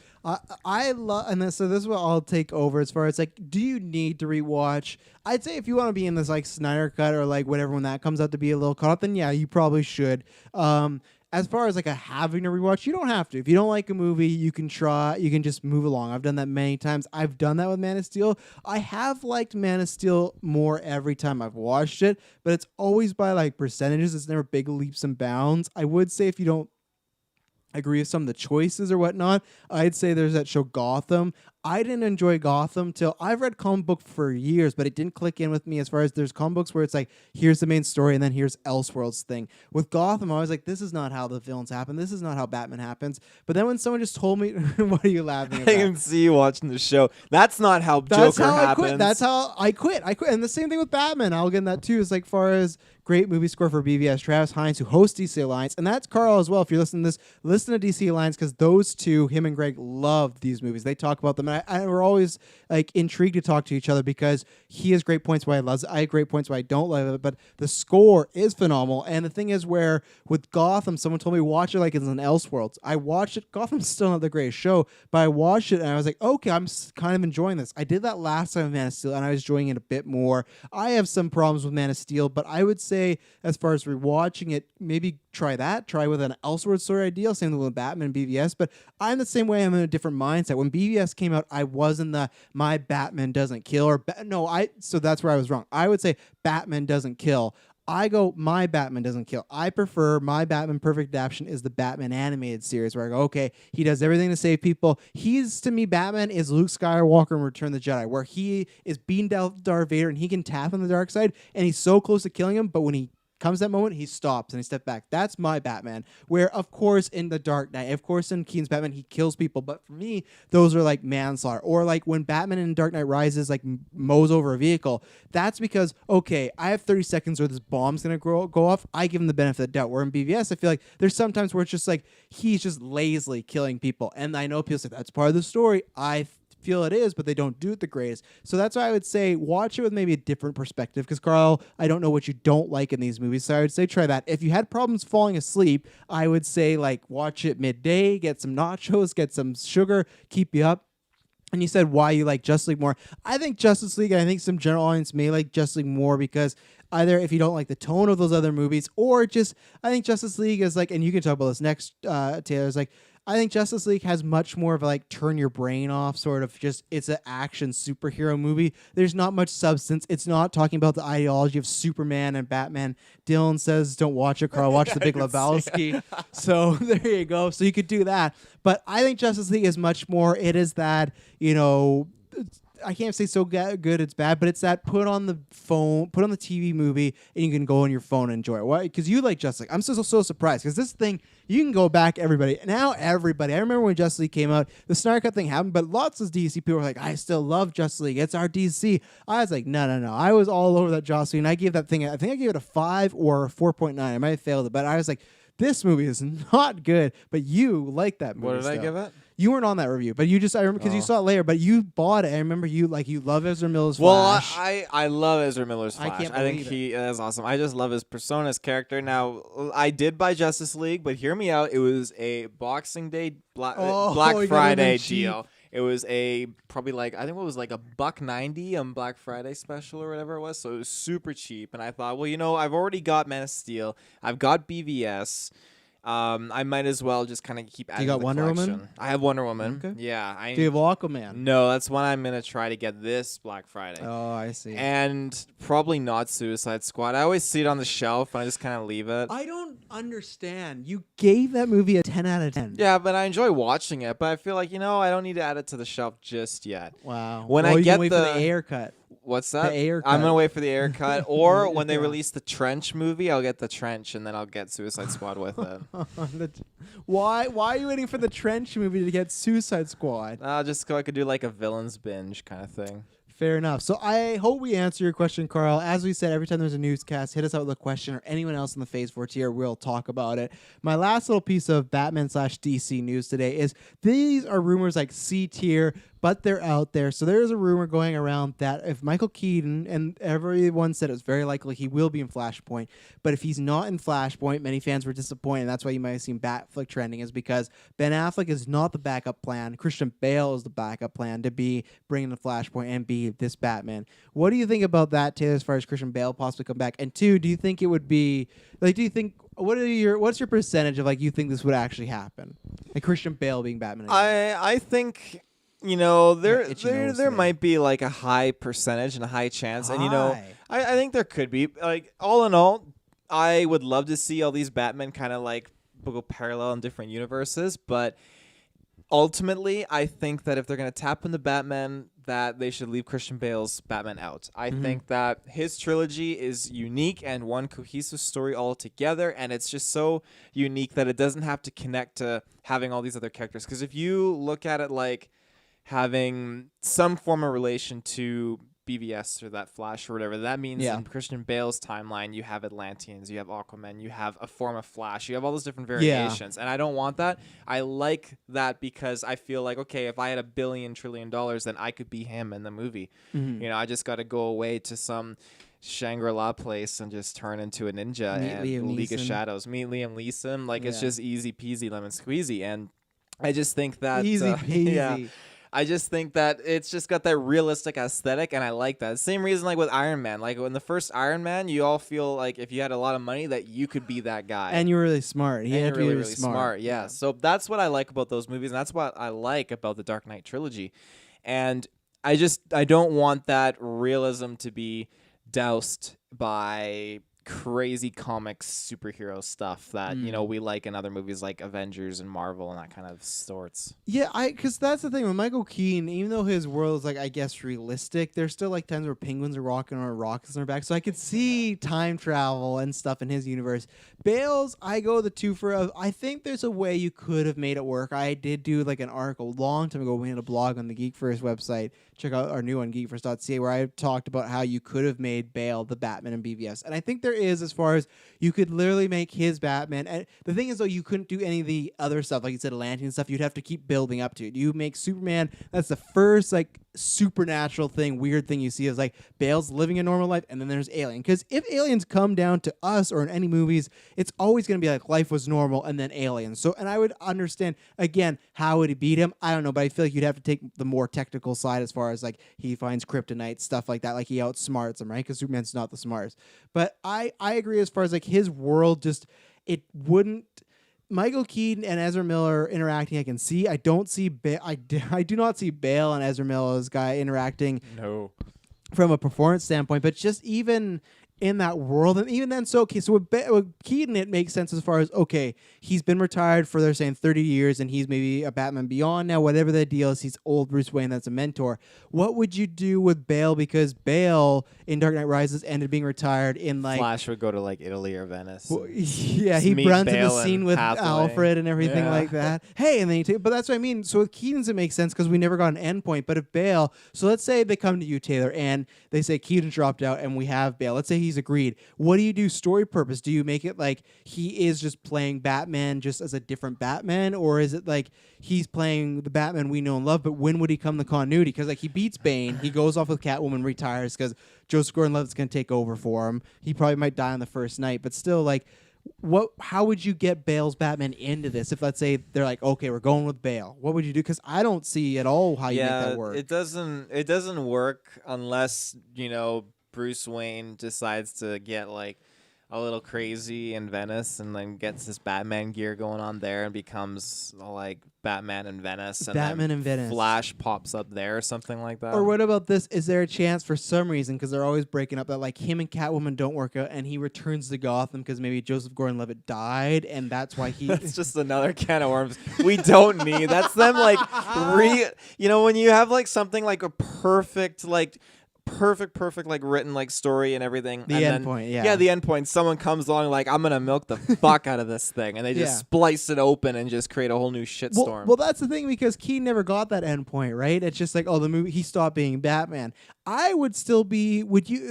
S1: I love, and so this is what I'll take over as far as like, do you need to rewatch? I'd say if you want to be in this like Snyder Cut or like whatever when that comes out to be a little caught up, then yeah, you probably should. As far as like a having to rewatch, you don't have to. If you don't like a movie, you can just move along. I've done that many times. I've done that with Man of Steel. I have liked Man of Steel more every time I've watched it, but it's always by like percentages. It's never big leaps and bounds. I would say if you don't agree with some of the choices or whatnot, I'd say there's that show Gotham. I didn't enjoy Gotham till I've read comic book for years, but it didn't click in with me as far as there's comic books where it's like, here's the main story and then here's Elseworlds thing. With Gotham, I was like, this is not how the villains happen. This is not how Batman happens. But then when someone just told me, what are you laughing about?
S2: I can see you watching the show. That's not how Joker happens.
S1: That's how I quit. And the same thing with Batman. I'll get in that too. Is like far as great movie score for BVS, Travis Hines, who hosts DC Alliance, and that's Carl as well. If you're listening to this, listen to DC Alliance because those two, him and Greg, love these movies. They talk about them, and we're always like intrigued to talk to each other because he has great points why he loves it. I have great points why I don't love it, but the score is phenomenal. And the thing is, where with Gotham, someone told me watch it like it's an Elseworlds. I watched it. Gotham's still not the greatest show, but I watched it and I was like, okay, I'm kind of enjoying this. I did that last time with Man of Steel, and I was enjoying it a bit more. I have some problems with Man of Steel, but I would say as far as rewatching it, maybe try that. Try with an Elseworlds story ideal. Same thing with Batman and BVS. But I'm the same way. I'm in a different mindset. When BVS came out, I wasn't the my Batman doesn't kill so that's where I was wrong. I would say Batman doesn't kill. I go, my Batman doesn't kill. I prefer my Batman perfect adaptation is the Batman animated series where I go, okay, he does everything to save people. To me, Batman is Luke Skywalker in Return of the Jedi, where he is beamed out Darth Vader and he can tap on the dark side and he's so close to killing him, but when he comes that moment, he stops and he steps back. That's my Batman. Where, of course, in The Dark Knight, of course, in Keaton's Batman, he kills people. But for me, those are like manslaughter. Or like when Batman in Dark Knight Rises like mows over a vehicle. That's because, okay, I have 30 seconds where this bomb's going to go off. I give him the benefit of the doubt. Where in BVS, I feel like there's sometimes where it's just like he's just lazily killing people. And I know people say that's part of the story. I feel it is, but they don't do it the greatest. So that's why I would say watch it with maybe a different perspective. Because Carl, I don't know what you don't like in these movies, so I would say try that. If you had problems falling asleep, I would say like watch it midday, get some nachos, get some sugar, keep you up. And you said why you like Justice League more. I think Justice League, and I think some general audience may like Justice League more because either if you don't like the tone of those other movies, or just I think Justice League is like, and you can talk about this next, Taylor, is like, I think Justice League has much more of a like turn your brain off sort of just it's an action superhero movie. There's not much substance. It's not talking about the ideology of Superman and Batman. Dylan says don't watch it, Carl. Watch The Big Lebowski. So there you go. So you could do that. But I think Justice League is much more. It is that, I can't say so good it's bad, but it's that put on the phone, put on the TV movie, and you can go on your phone and enjoy it. Why? Because you like Justice League. I'm so surprised because this thing, you can go back, everybody. Now everybody. I remember when Justice League came out, the Snyder Cut thing happened, but lots of DC people were like, I still love Justice League. It's our DC. I was like, no. I was all over that Justice League, and I gave that thing, I think I gave it a 5 or a 4.9. I might have failed it, but I was like, this movie is not good, but you like that movie.
S2: What did I give it?
S1: You weren't on that review, but you just, I remember because you saw it later, but you bought it. I remember you love Ezra Miller's Flash.
S2: Well, I love Ezra Miller's Flash. I think he is awesome. I just love his persona, his character. Now, I did buy Justice League, but hear me out. It was a Boxing Day, Black Friday deal. It was probably like, I think it was like $1.90 on Black Friday special or whatever it was. So it was super cheap. And I thought, well, I've already got Man of Steel. I've got BVS. I might as well just kind of keep adding.
S1: You got
S2: the
S1: Wonder
S2: collection.
S1: Woman?
S2: I have Wonder Woman.
S1: Okay.
S2: Yeah.
S1: Do you have Aquaman?
S2: No, that's one I'm gonna try to get this Black Friday.
S1: Oh, I see.
S2: And probably not Suicide Squad. I always see it on the shelf and I just kind of leave it.
S1: I don't understand. You gave that movie a 10 out of 10.
S2: Yeah, but I enjoy watching it. But I feel like I don't need to add it to the shelf just yet.
S1: Wow.
S2: When I get
S1: wait for the Ayer cut.
S2: What's that?
S1: The Ayer cut.
S2: I'm gonna wait for the Ayer cut, or when they release the Trench movie, I'll get the Trench, and then I'll get Suicide Squad with it.
S1: Why are you waiting for the Trench movie to get Suicide Squad?
S2: Just so I could do like a villains binge kind of thing.
S1: Fair enough. So I hope we answer your question, Carl. As we said, every time there's a newscast, hit us out with a question, or anyone else in the Phase 4 tier, we'll talk about it. My last little piece of Batman/DC news today is these are rumors like C tier, but they're out there. So there's a rumor going around that if Michael Keaton, and everyone said it's very likely he will be in Flashpoint, but if he's not in Flashpoint, many fans were disappointed. That's why you might have seen Batflick trending, is because Ben Affleck is not the backup plan. Christian Bale is the backup plan to be bringing the Flashpoint and be this Batman. What do you think about that, Taylor, as far as Christian Bale possibly come back? And two, do you think it would be, like, what's your percentage of, like, you think this would actually happen? Like Christian Bale being Batman again?
S2: I think... there might be like a high percentage and a high chance. And, I think there could be. Like, all in all, I would love to see all these Batmen kind of like go parallel in different universes. But ultimately, I think that if they're going to tap into Batman, that they should leave Christian Bale's Batman out. I think that his trilogy is unique and one cohesive story altogether, and it's just so unique that it doesn't have to connect to having all these other characters. Because if you look at it like having some form of relation to BVS or that Flash or whatever, that means in Christian Bale's timeline, you have Atlanteans, you have Aquaman, you have a form of Flash, you have all those different variations. And I don't want that. I like that because I feel like, okay, if I had $1 billion trillion, then I could be him in the movie. You know, I just got to go away to some Shangri-La place and just turn into a ninja and League of Shadows. Meet Liam Neeson. Like, it's just easy peasy lemon squeezy. And I just think that
S1: easy peasy.
S2: I just think that it's just got that realistic aesthetic, and I like that. Same reason like with Iron Man. Like in the first Iron Man, you all feel like if you had a lot of money that you could be that guy.
S1: And you're really smart. You have to be really smart.
S2: Yeah. So that's what I like about those movies, and that's what I like about the Dark Knight trilogy. And I don't want that realism to be doused by crazy comics superhero stuff that you know we like in other movies like Avengers and Marvel and that kind of sorts.
S1: Yeah, because that's the thing with Michael Keaton. Even though his world is like, I guess, realistic, there's still like times where penguins are walking on rockets on their back. So I could see time travel and stuff in his universe. Bale's, I go the two for. I think there's a way you could have made it work. I did do like an article a long time ago. We had a blog on the Geek First website. Check out our new one, geekfirst.ca, where I talked about how you could have made Bale the Batman in BVS. And I think there is, as far as you could literally make his Batman. And the thing is, though, you couldn't do any of the other stuff, like you said, Atlantean stuff. You'd have to keep building up to it. You make Superman, that's the first, like, supernatural thing, weird thing you see is, like, Bale's living a normal life, and then there's Alien. Because if aliens come down to us or in any movies, it's always going to be like life was normal and then aliens. So, and I would understand, again, how would he beat him? I don't know, but I feel like you'd have to take the more technical side as far as, like, he finds kryptonite, stuff like that, like he outsmarts him, right? Because Superman's not the smartest. But I agree as far as, like, his world just, it wouldn't, Michael Keaton and Ezra Miller interacting, I can see. I don't see I do not see Bale and Ezra Miller's guy interacting.
S2: No.
S1: From a performance standpoint, but just even in that world, and even then, so okay, so with Keaton, it makes sense as far as, okay, he's been retired for, they're saying, 30 years, and he's maybe a Batman Beyond now, whatever the deal is, he's old Bruce Wayne, that's a mentor. What would you do with Bale? Because Bale in Dark Knight Rises ended being retired in, like,
S2: Flash would go to, like, Italy or Venice.
S1: Well, yeah, he runs in the scene with Alfred and everything like that. Hey, and then but that's what I mean. So with Keaton's, it makes sense because we never got an endpoint. But if Bale, so let's say they come to you, Taylor, and they say Keaton dropped out and we have Bale. Let's say he's agreed. What do you do story purpose? Do you make it like he is just playing Batman just as a different Batman? Or is it like he's playing the Batman we know and love, but when would he come the continuity? Because, like, he beats Bane, he goes off with Catwoman, retires because Joseph Gordon-Levitt's going to take over for him. He probably might die on the first night, but still, like, how would you get Bale's Batman into this? If, let's say, they're like, okay, we're going with Bale, what would you do? Because I don't see at all how you make that work.
S2: It doesn't work unless, you know, Bruce Wayne decides to get, like, a little crazy in Venice and then gets this Batman gear going on there and becomes, like, Batman in Venice. And
S1: Batman in Venice.
S2: Flash pops up there or something like that.
S1: Or what about this? Is there a chance for some reason, because they're always breaking up, that, like, him and Catwoman don't work out and he returns to Gotham because maybe Joseph Gordon-Levitt died and that's why he...
S2: That's just another can of worms we don't need. That's them, like, you know, when you have, like, something like a perfect, like... perfect like written like story and everything.
S1: The end point, yeah.
S2: The end point. Someone comes along like, I'm gonna milk the fuck out of this thing, and they just splice it open and just create a whole new shitstorm.
S1: Well, that's the thing, because Keaton never got that end point, right? It's just like, oh, the movie, he stopped being Batman. I would still be,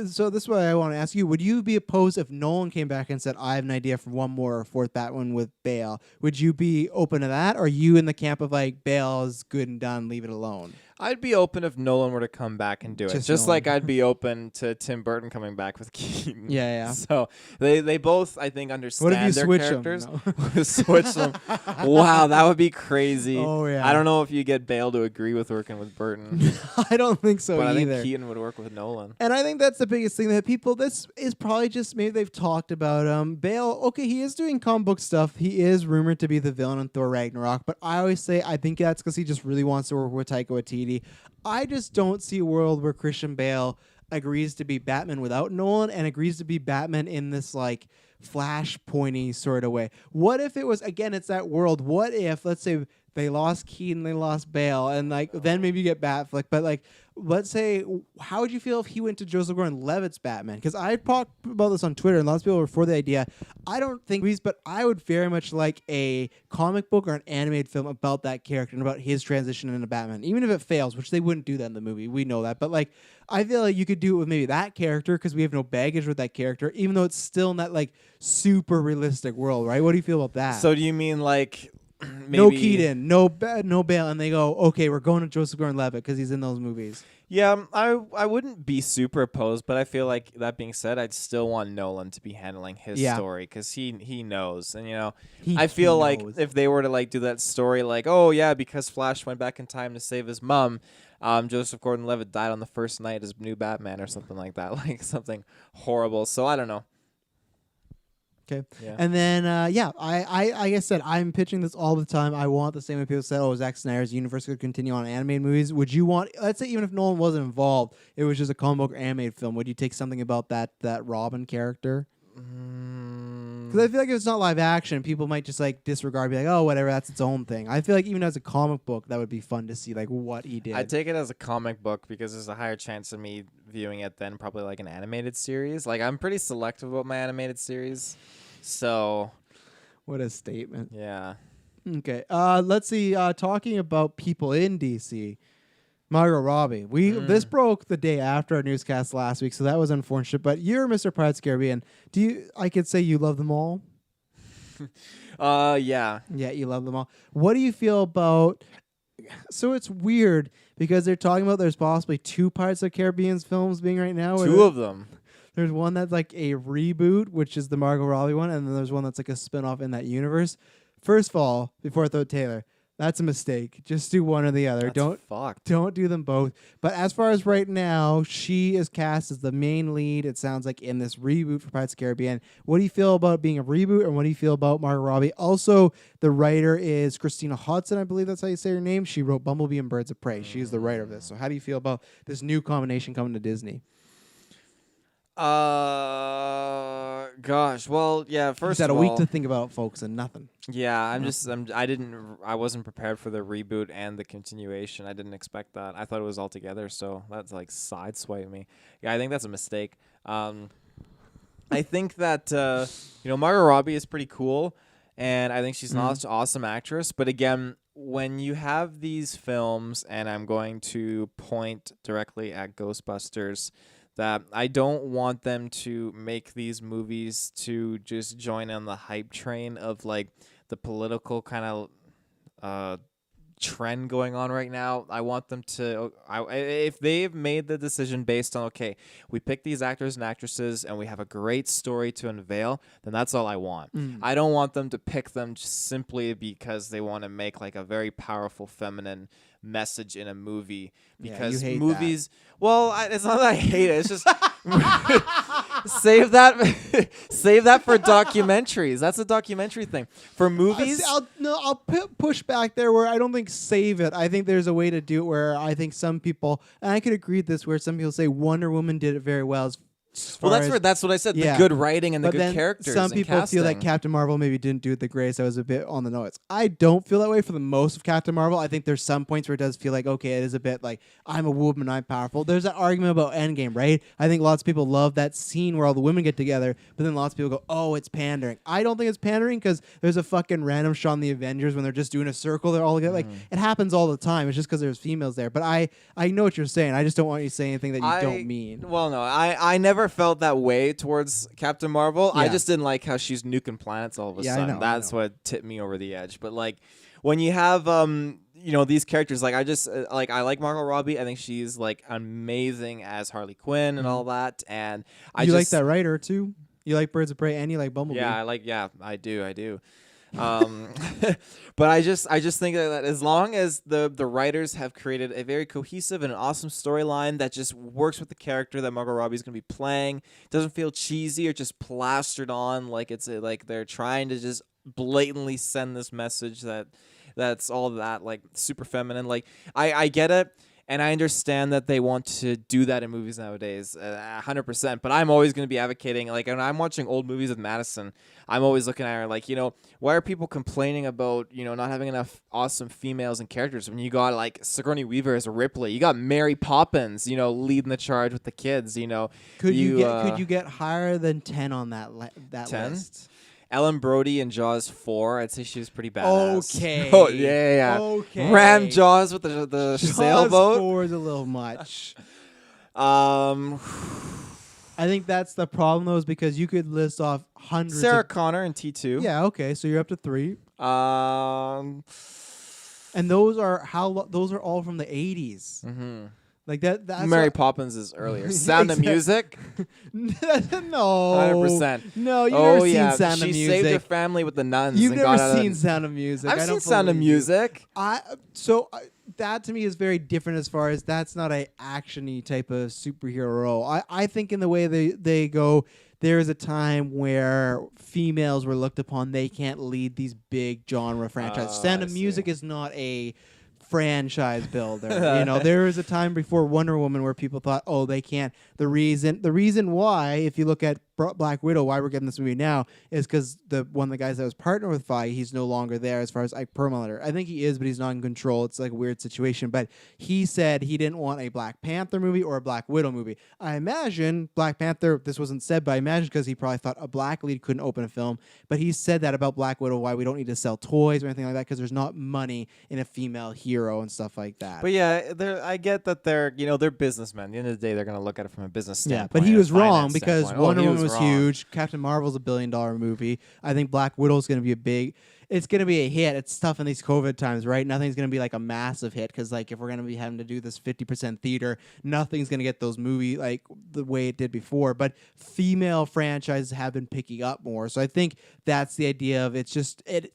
S1: so this is what I want to ask you, would you be opposed if Nolan came back and said, I have an idea for one more fourth Batman with Bale? Would you be open to that? Or are you in the camp of like, Bale is good and done, leave it alone?
S2: I'd be open if Nolan were to come back and do it. Just like I'd be open to Tim Burton coming back with Keaton.
S1: Yeah.
S2: So they both, I think, understand
S1: what if you
S2: their
S1: switch
S2: characters.
S1: Them? No.
S2: Switch them. Wow, that would be crazy.
S1: Oh, yeah.
S2: I don't know if you get Bale to agree with working with Burton.
S1: I don't think so
S2: but
S1: either.
S2: I think Keaton would work with Nolan.
S1: And I think that's the biggest thing that people, this is probably just, maybe they've talked about Bale. Okay, he is doing comic book stuff. He is rumored to be the villain in Thor Ragnarok. But I always say, I think that's because he just really wants to work with Taika Waititi. I just don't see a world where Christian Bale agrees to be Batman without Nolan and agrees to be Batman in this like Flash-pointy sort of way. What if it was, again, it's that world. What if, let's say they lost Keaton, they lost Bale, and like then maybe you get Batfleck. But like, let's say, how would you feel if he went to Joseph Gordon-Levitt's Batman? Because I talked about this on Twitter, and lots of people were for the idea. I don't think movies, but I would very much like a comic book or an animated film about that character and about his transition into Batman, even if it fails, which they wouldn't do that in the movie. We know that, but like, I feel like you could do it with maybe that character because we have no baggage with that character, even though it's still in that like super realistic world, right? What do you feel about that?
S2: So do you mean like maybe
S1: no Keaton, no Bale, and they go, okay, we're going to Joseph Gordon-Levitt because he's in those movies.
S2: Yeah, I wouldn't be super opposed, but I feel like that being said, I'd still want Nolan to be handling his story because he knows, and I feel like if they were to like do that story, like because Flash went back in time to save his mom, Joseph Gordon-Levitt died on the first night as new Batman or something like that, like something horrible. So I don't know.
S1: Okay.
S2: Yeah.
S1: And then, like I said, I'm pitching this all the time. I want the same way people said, Zack Snyder's universe could continue on animated movies. Would you want, let's say even if Nolan wasn't involved, it was just a comic book or animated film, would you take something about that Robin character? Because I feel like if it's not live action, people might just like disregard, be like, oh, whatever, that's its own thing. I feel like even as a comic book, that would be fun to see like what he did.
S2: I'd take it as a comic book because there's a higher chance of me viewing it than probably like an animated series. Like I'm pretty selective about my animated series. So
S1: what a statement.
S2: Yeah.
S1: Okay. Let's see. Talking about people in DC, Margot Robbie. This broke the day after our newscast last week, so that was unfortunate. But you're Mr. Pirates of the Caribbean. I could say you love them all?
S2: Yeah.
S1: Yeah, you love them all. What do you feel about... So it's weird because they're talking about there's possibly 2 Pirates of the Caribbean films being right now.
S2: 2 of them.
S1: There's one that's like a reboot, which is the Margot Robbie one, and then there's one that's like a spinoff in that universe. First of all, before I throw Taylor, that's a mistake. Just do one or the other. Don't do them both. But as far as right now, she is cast as the main lead, it sounds like, in this reboot for Pirates of the Caribbean. What do you feel about being a reboot, and what do you feel about Margot Robbie? Also, the writer is Christina Hodson, I believe that's how you say her name. She wrote Bumblebee and Birds of Prey. She's the writer of this. So how do you feel about this new combination coming to Disney?
S2: Gosh. Well, yeah. First,
S1: a week to think about, folks, and nothing.
S2: Yeah, I wasn't prepared for the reboot and the continuation. I didn't expect that. I thought it was all together. So that's like sideswiped me. Yeah, I think that's a mistake. I think that Margot Robbie is pretty cool, and I think she's an awesome actress. But again, when you have these films, and I'm going to point directly at Ghostbusters, that I don't want them to make these movies to just join on the hype train of like the political kind of trend going on right now. I want them to, if they've made the decision based on, okay, we pick these actors and actresses and we have a great story to unveil, then that's all I want. I don't want them to pick them just simply because they want to make like a very powerful feminine message in a movie, because movies it's not that I hate it, it's just save that for documentaries. That's a documentary thing. For movies,
S1: I'll push back there where I don't think save it. I think there's a way to do it where I think some people, and I could agree with this, where some people say Wonder Woman did it very well.
S2: That's what I said. Yeah. The good writing and the good characters.
S1: Some people feel that Captain Marvel maybe didn't do it the greatest. I was a bit on the nose. I don't feel that way for the most of Captain Marvel. I think there's some points where it does feel like, okay, it is a bit like, I'm a woman, I'm powerful. There's that argument about Endgame, right? I think lots of people love that scene where all the women get together, but then lots of people go, oh, it's pandering. I don't think it's pandering because there's a fucking random shot in the Avengers when they're just doing a circle. They're all together. Like, it happens all the time. It's just because there's females there. But I know what you're saying. I just don't want you to say anything that you don't mean.
S2: Well, no, I never felt that way towards Captain Marvel. Yeah. I just didn't like how she's nuking planets all of a sudden. That's what tipped me over the edge. But like when you have these characters, like I like Margot Robbie. I think she's like amazing as Harley Quinn and all that. And
S1: you like that writer too? You like Birds of Prey and you like Bumblebee?
S2: Yeah, I do. But I just think that as long as the writers have created a very cohesive and an awesome storyline that just works with the character that Margot Robbie is going to be playing, doesn't feel cheesy or just plastered on like it's like they're trying to just blatantly send this message that's all that like super feminine. Like I get it. And I understand that they want to do that in movies nowadays, 100%. But I'm always going to be advocating, like, when I'm watching old movies with Madison, I'm always looking at her like, why are people complaining about, not having enough awesome females and characters when you got, like, Sigourney Weaver as Ripley? You got Mary Poppins, leading the charge with the kids,
S1: Could you get higher than 10 on that
S2: 10?
S1: list?
S2: Ellen Brody in Jaws 4, I'd say she was pretty badass.
S1: Okay.
S2: Oh, yeah.
S1: Okay.
S2: Ram Jaws with the sailboat.
S1: Jaws 4 is a little much.
S2: I
S1: think that's the problem, though, is because you could list off hundreds.
S2: Sarah Connor in T2.
S1: Yeah, okay, so you're up to 3.
S2: And
S1: those are all from the 80s.
S2: Mm-hmm.
S1: Like that's
S2: Mary Poppins is earlier. Sound of Music?
S1: No.
S2: 100%.
S1: No, you've never seen Sound of Music.
S2: She saved her family with the nuns.
S1: You've never seen Sound of Music.
S2: I've seen Sound of Music.
S1: That to me is very different as far as that's not a action-y type of superhero role. I think in the way they go, there is a time where females were looked upon. They can't lead these big genre franchises. Sound of Music is not a franchise builder. There was a time before Wonder Woman where people thought, oh, they can't. The reason why, if you look at Black Widow, why we're getting this movie now, is because one of the guys that was partnered with Feige, he's no longer there as far as Ike Perlmutter. I think he is, but he's not in control. It's like a weird situation. But he said he didn't want a Black Panther movie or a Black Widow movie. I imagine Black Panther, this wasn't said, but I imagine because he probably thought a black lead couldn't open a film. But he said that about Black Widow, why we don't need to sell toys or anything like that, because there's not money in a female hero and stuff like that.
S2: But yeah, I get that they're businessmen. At the end of the day, they're going to look at it from a business standpoint.
S1: Yeah, but he was wrong because
S2: Wonder
S1: Woman was huge. Captain Marvel's $1 billion movie. I think Black Widow's going to be it's going to be a hit. It's tough in these COVID times, right? Nothing's going to be like a massive hit because, like, if we're going to be having to do this 50% theater, nothing's going to get those movie like the way it did before. But female franchises have been picking up more, so I think that's the idea of it's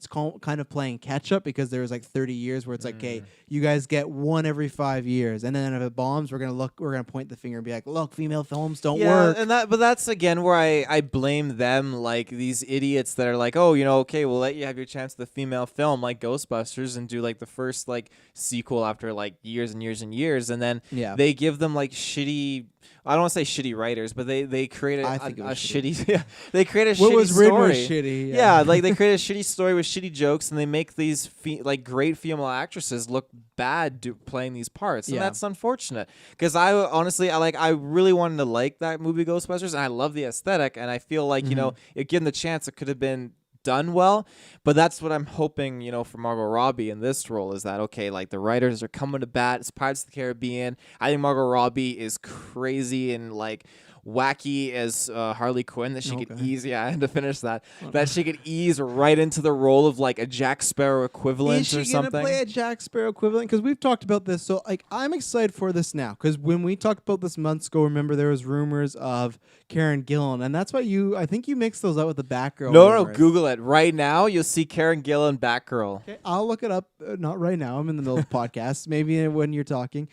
S1: kind of playing catch up because there was like 30 years where it's like, okay, you guys get one every 5 years, and then if it bombs, we're gonna point the finger and be like, look, female films don't work.
S2: But that's again where I blame them, like these idiots that are like, oh, okay, we'll let you have your chance at the female film like Ghostbusters and do like the first like sequel after like years and years and years, and then they give them like shitty. I don't want to say shitty writers, but they created a shitty. Yeah, they create a shitty story. What was written was shitty. Yeah, like they create a shitty story with shitty jokes, and they make these like great female actresses look bad playing these parts, and that's unfortunate. Because I really wanted to like that movie Ghostbusters, and I love the aesthetic, and I feel like if given the chance, it could have been done well. But that's what I'm hoping, for Margot Robbie in this role is that, okay, like the writers are coming to bat. It's Pirates of the Caribbean. I think Margot Robbie is crazy and like wacky as Harley Quinn, that she could ease. Yeah, I had to finish that. That she could ease right into the role of like a Jack Sparrow equivalent or something.
S1: Is she gonna play a Jack Sparrow equivalent? Because we've talked about this. So like, I'm excited for this now. Because when we talked about this months ago, remember there was rumors of Karen Gillan, and that's why I think you mixed those up with the Batgirl.
S2: No, Google it right now. You'll see Karen Gillan Batgirl.
S1: Okay, I'll look it up. Not right now. I'm in the middle of the podcast. Maybe when you're talking.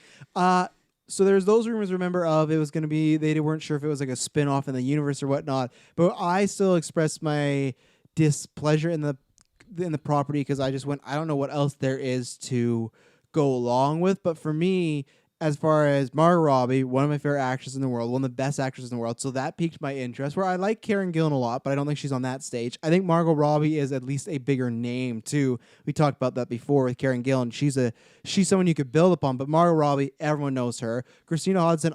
S1: So there's those rumors, remember, of it was going to be, they weren't sure if it was like a spin-off in the universe or whatnot. But I still expressed my displeasure in the property because I just went, I don't know what else there is to go along with. But for me, as far as Margot Robbie, one of my favorite actresses in the world, one of the best actresses in the world, so that piqued my interest, where I like Karen Gillan a lot, but I don't think she's on that stage. I think Margot Robbie is at least a bigger name, too. We talked about that before with Karen Gillan. She's someone you could build upon, but Margot Robbie, everyone knows her. Christina Hodson,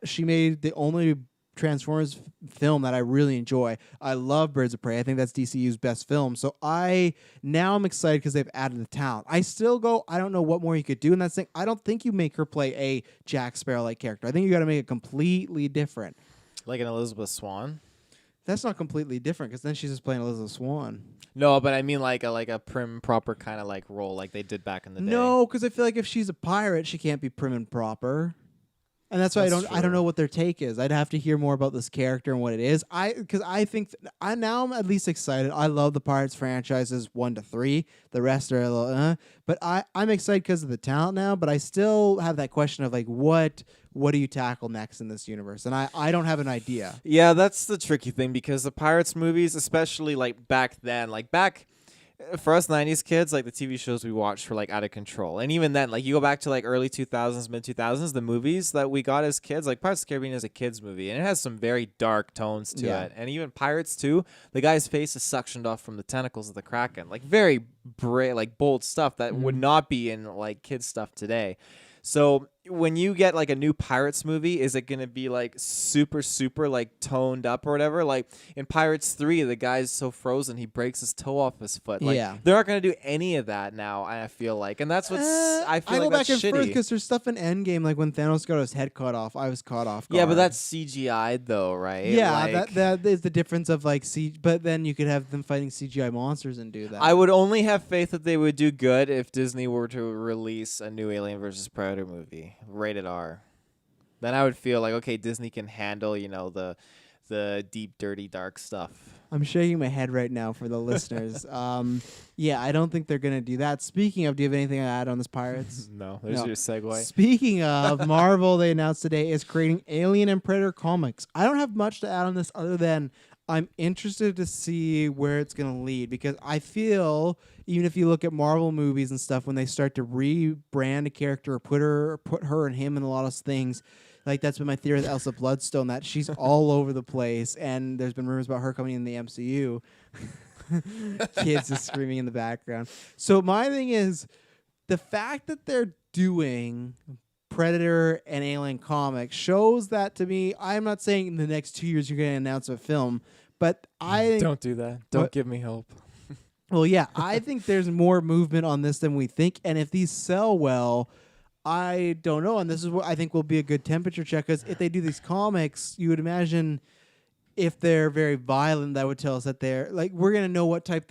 S1: she made the only Transformers film that I really enjoy. I love Birds of Prey. I think that's DCU's best film. So I'm excited because they've added the talent. I don't know what more you could do in that thing. I don't think you make her play a Jack Sparrow-like character. I think you got to make it completely different.
S2: Like an Elizabeth Swann?
S1: That's not completely different because then she's just playing Elizabeth Swann.
S2: No, but I mean like a prim, proper kind of like role like they did back in the day.
S1: No, because I feel like if she's a pirate, she can't be prim and proper. And that's why I don't know what their take is. I'd have to hear more about this character and what it is. Because I think now I'm at least excited. I love the Pirates franchises 1 to 3. The rest are a little, but I'm excited because of the talent now. But I still have that question of like, what do you tackle next in this universe? And I don't have an idea.
S2: Yeah, that's the tricky thing because the Pirates movies, especially like back then, for us 90s kids, like the TV shows we watched were like out of control. And even then, like you go back to like early 2000s, mid 2000s, the movies that we got as kids, like Pirates of the Caribbean is a kids movie and it has some very dark tones to it. And even Pirates too, the guy's face is suctioned off from the tentacles of the Kraken. Like very like bold stuff that would not be in like kids stuff today. So when you get like a new Pirates movie, is it going to be like super, super like toned up or whatever? Like in Pirates 3, the guy's so frozen, he breaks his toe off his foot. Like, they're not going to do any of that now, I feel like. And that's what's, I feel like that's shitty. I go back and forth
S1: because there's stuff in Endgame, like when Thanos got his head cut off, I was caught off guard.
S2: Yeah, but that's CGI'd though, right?
S1: Yeah,
S2: like,
S1: that is the difference of like but then you could have them fighting CGI monsters and do that.
S2: I would only have faith that they would do good if Disney were to release a new Alien vs. Predator movie, rated R. Then I would feel like, okay, Disney can handle, you know, the deep, dirty, dark stuff.
S1: I'm shaking my head right now for the listeners. Yeah, I don't think they're going to do that. Speaking of, do you have anything to add on this Pirates?
S2: No, there's your segue.
S1: Speaking of, Marvel, they announced today, is creating Alien and Predator comics. I don't have much to add on this other than I'm interested to see where it's going to lead because I feel, even if you look at Marvel movies and stuff, when they start to rebrand a character or put her and him in a lot of things, like that's been my theory with Elsa Bloodstone, that she's all over the place, and there's been rumors about her coming in the MCU. Kids is screaming in the background. So my thing is, the fact that they're doing Predator and Alien comics shows that to me. I'm not saying in the next 2 years you're going to announce a film, but
S2: don't do that. Don't give me hope.
S1: Well, yeah, I think there's more movement on this than we think, and if these sell well, I don't know, and this is what I think will be a good temperature check, because if they do these comics, you would imagine if they're very violent, that would tell us that they're like, we're gonna know what type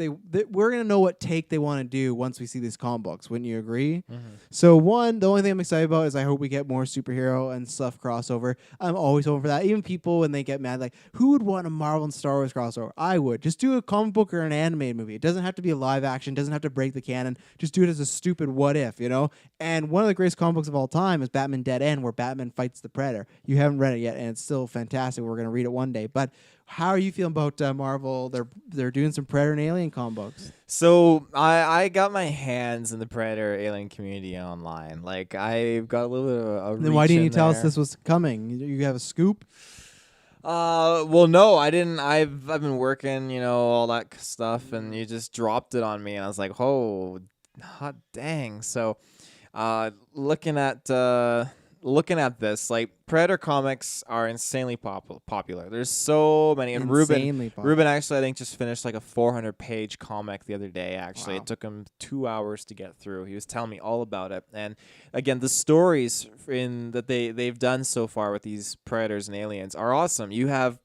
S1: we're gonna know what take they want to do once we see these comic books. Wouldn't you agree? So the only thing I'm excited about is I hope we get more superhero and stuff crossover. I'm always hoping for that. Even people when they get mad, like, who would want a Marvel and Star Wars crossover? I would. Just do a comic book or an animated movie. It doesn't have to be a live action. Doesn't have to break the canon. Just do it as a stupid what if, you know? And one of the greatest comic books of all time is Batman Dead End, where Batman fights the Predator. You haven't read it yet, and it's still fantastic. We're gonna read it one day, but how are you feeling about Marvel? They're doing some Predator and Alien comic books.
S2: So I got my hands in the Predator Alien community online. Like I've got a little bit of a
S1: Then why didn't you tell us this was coming? You have a scoop?
S2: Well, no, I didn't. I've been working, you know, all that stuff, and you just dropped it on me, and I was like, oh, hot dang. So, looking at this, like Predator comics are insanely popular. There's so many. And Ruben actually, I think, just finished like a 400-page comic the other day. Actually, It took him 2 hours to get through. He was telling me all about it. And again, the stories that they've done so far with these Predators and aliens are awesome. You have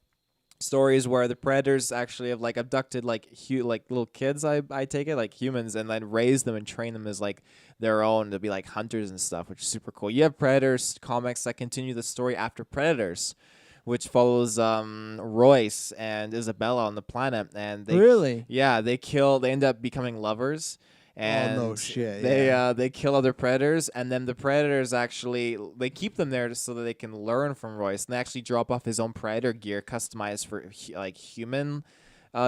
S2: stories where the Predators actually have like abducted like little kids, I take it, like humans, and then raised them and train them as like their own to be like hunters and stuff, which is super cool. You have Predators comics that continue the story after Predators, which follows Royce and Isabella on the planet, and they end up becoming lovers. And
S1: no shit.
S2: They kill other Predators, and then the Predators actually, they keep them there just so that they can learn from Royce, and they actually drop off his own Predator gear customized for like human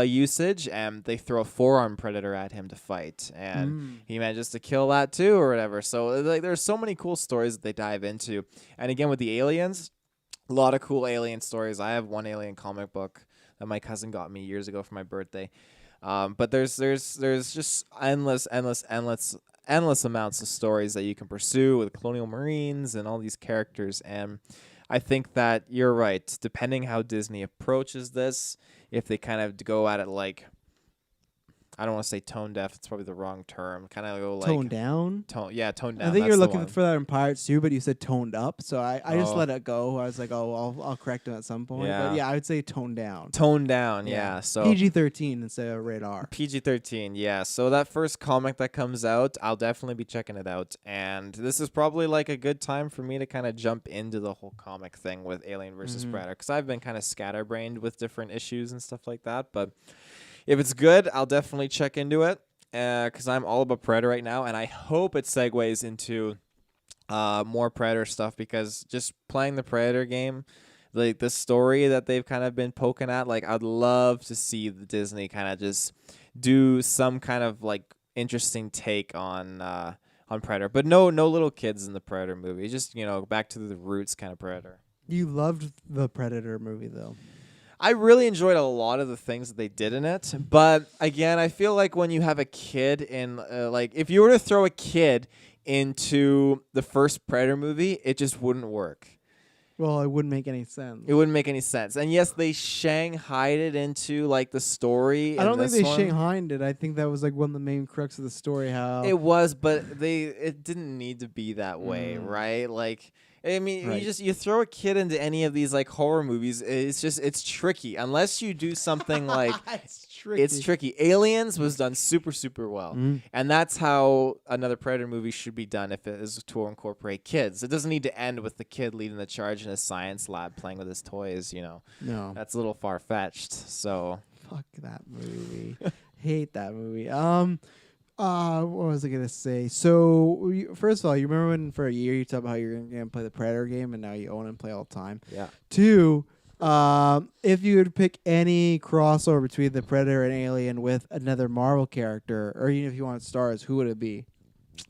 S2: usage, and they throw a forearm Predator at him to fight, and he manages to kill that too or whatever. So like, there's so many cool stories that they dive into, and again with the aliens, a lot of cool alien stories. I have one alien comic book that my cousin got me years ago for my birthday. But there's just endless amounts of stories that you can pursue with Colonial Marines and all these characters. And I think that you're right. Depending how Disney approaches this, if they kind of go at it like, I don't want to say tone deaf. It's probably the wrong term. Kind of go like
S1: tone down.
S2: Tone down.
S1: I think you're looking for that in Pirates too, but you said toned up, so I just let it go. I was like, I'll correct it at some point.
S2: Yeah.
S1: But yeah, I would say toned down.
S2: Toned down, yeah. So
S1: PG-13 instead of rated R.
S2: PG-13, yeah. So that first comic that comes out, I'll definitely be checking it out. And this is probably like a good time for me to kind of jump into the whole comic thing with Alien versus Predator, because I've been kind of scatterbrained with different issues and stuff like that. But if it's good, I'll definitely check into it, because I'm all about Predator right now, and I hope it segues into more Predator stuff, because just playing the Predator game, like the story that they've kind of been poking at, like I'd love to see the Disney kind of just do some kind of like interesting take on Predator. But no little kids in the Predator movie. Just back to the roots kind of Predator.
S1: You loved the Predator movie though.
S2: I really enjoyed a lot of the things that they did in it, but again, I feel like when you have a kid in, like, if you were to throw a kid into the first Predator movie, it just wouldn't work.
S1: Well, it wouldn't make any sense.
S2: It wouldn't make any sense. And yes, they shanghaied it into like the story.
S1: I don't think they shanghaied it. I think that was like one of the main crux of the story. How
S2: it was, but it didn't need to be that way, right? Like. I mean,
S1: right.
S2: you throw a kid into any of these like horror movies, it's tricky unless you do something like it's tricky. Aliens was done super well, and that's how another Predator movie should be done if it is to incorporate kids. It doesn't need to end with the kid leading the charge in a science lab playing with his toys.
S1: No,
S2: that's a little far fetched. So
S1: fuck that movie. Hate that movie. What was I gonna say? So first of all, you remember when for a year you talked about how you're gonna play the Predator game, and now you own and play all the time.
S2: Yeah.
S1: 2, if you would pick any crossover between the Predator and Alien with another Marvel character, or even if you want stars, who would it be?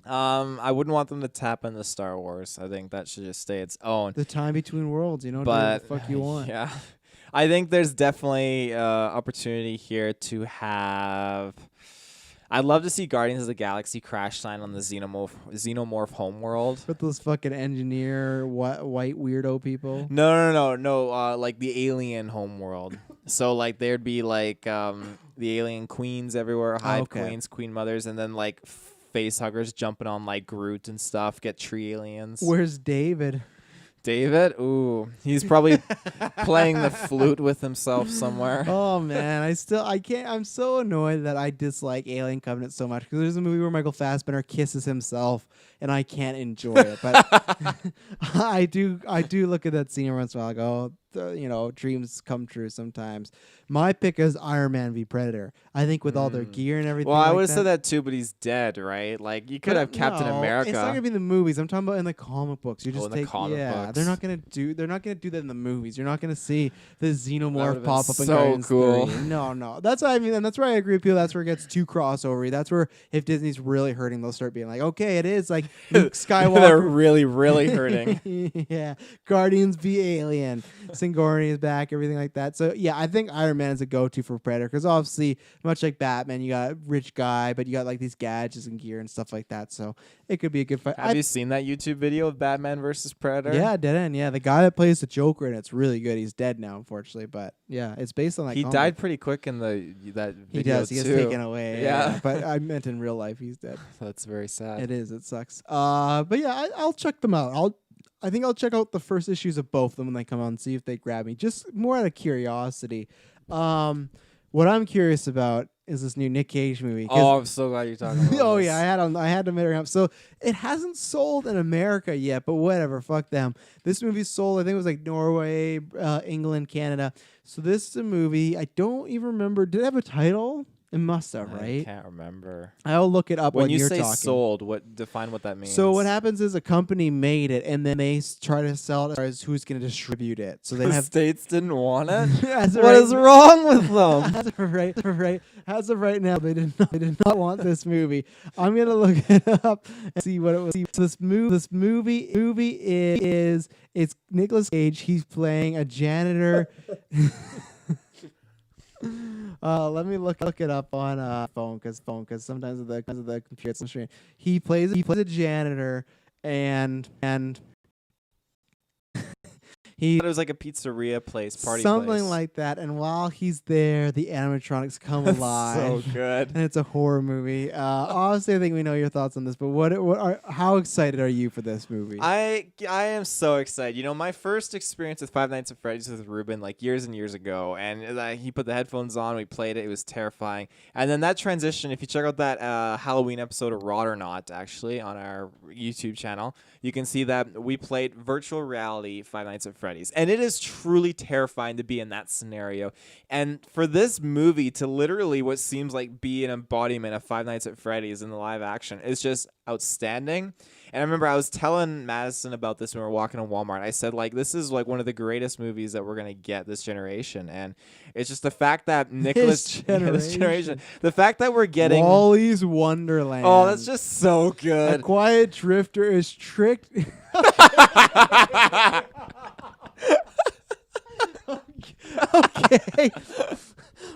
S2: I wouldn't want them to tap into Star Wars. I think that should just stay its own.
S1: The time between worlds, but do what the fuck you want.
S2: Yeah. I think there's definitely opportunity here to have. I'd love to see Guardians of the Galaxy crash sign on the Xenomorph homeworld.
S1: With those fucking engineer white weirdo people.
S2: No. Like the alien homeworld. So like there'd be like the alien queens everywhere, hive queens, queen mothers, and then like face huggers jumping on like Groot and stuff. Get tree aliens.
S1: Where's David?
S2: David? Ooh, he's probably playing the flute with himself somewhere.
S1: Oh man, I can't. I'm so annoyed that I dislike Alien Covenant so much because there's a movie where Michael Fassbender kisses himself, and I can't enjoy it. But I do look at that scene once in a while. I go, dreams come true sometimes. My pick is Iron Man v Predator. I think with all their gear and everything.
S2: Well, I would have said that too, but he's dead, right? Like you could have Captain America.
S1: It's not gonna be the movies. I'm talking about in the comic books. You just
S2: take comic books.
S1: They're not gonna do that in the movies. You're not gonna see the Xenomorph pop up in
S2: so
S1: Guardians
S2: cool.
S1: 3. No. That's what I mean, and that's where I agree with you. That's where it gets too crossover. That's where if Disney's really hurting, they'll start being like, okay, it is like Luke Skywalker.
S2: They're really hurting.
S1: Yeah, Guardians v Alien, Sigourney is back, everything like that. So yeah, I think Iron Man is a go-to for Predator because obviously, much like Batman, you got a rich guy, but you got like these gadgets and gear and stuff like that. So it could be a good fight.
S2: Have you seen that YouTube video of Batman versus Predator?
S1: Yeah, dead end. Yeah, the guy that plays the Joker, and it's really good. He's dead now, unfortunately, but yeah, it's based on that.
S2: He
S1: comic.
S2: died pretty quick in that video.
S1: He does. He gets
S2: too.
S1: taken away.
S2: Yeah.
S1: But I meant in real life, he's dead.
S2: That's very sad.
S1: It is. It sucks. But yeah, I'll check them out. I think I'll check out the first issues of both of them when they come out and see if they grab me. Just more out of curiosity. What I'm curious about is this new Nick Cage movie.
S2: Oh, I'm so glad you're talking about
S1: Oh
S2: this.
S1: yeah, I had to make it up. So it hasn't sold in America yet, but whatever, fuck them. This movie sold, I think it was like Norway, England, Canada. So this is a movie. I don't even remember. Did it have a title? It must have, right?
S2: I can't remember.
S1: I'll look it up when
S2: you
S1: you're
S2: say
S1: talking.
S2: sold, define what that means.
S1: So what happens is a company made it, and then they try to sell it as who's going to distribute it. So they
S2: the
S1: have
S2: states didn't want it.
S1: What
S2: is wrong with them?
S1: As of right now, they did not want this movie. I'm gonna look it up and see what it was. So this movie is it's Nicolas Cage. He's playing a janitor. Let me look it up on phone because sometimes the computer's on screen. He plays a janitor and
S2: It was like a pizzeria place, party
S1: something
S2: place.
S1: like that. And while he's there, the animatronics come alive.
S2: So good.
S1: And it's a horror movie. Obviously, I think we know your thoughts on this, but how excited are you for this movie?
S2: I am so excited. My first experience with Five Nights at Freddy's with Ruben, like years and years ago, and he put the headphones on, we played it. It was terrifying. And then that transition, if you check out that Halloween episode of Rod or Not, actually, on our YouTube channel, you can see that we played virtual reality Five Nights at Freddy's Freddy's. And it is truly terrifying to be in that scenario. And for this movie to literally what seems like be an embodiment of Five Nights at Freddy's in the live action is just outstanding. And I remember I was telling Madison about this when we were walking in Walmart. I said, like, this is like one of the greatest movies that we're going to get this generation. And it's just the fact that Nicholas... this generation. The fact that we're getting...
S1: Wally's Wonderland.
S2: Oh, that's just so good.
S1: A quiet drifter is tricked... Okay.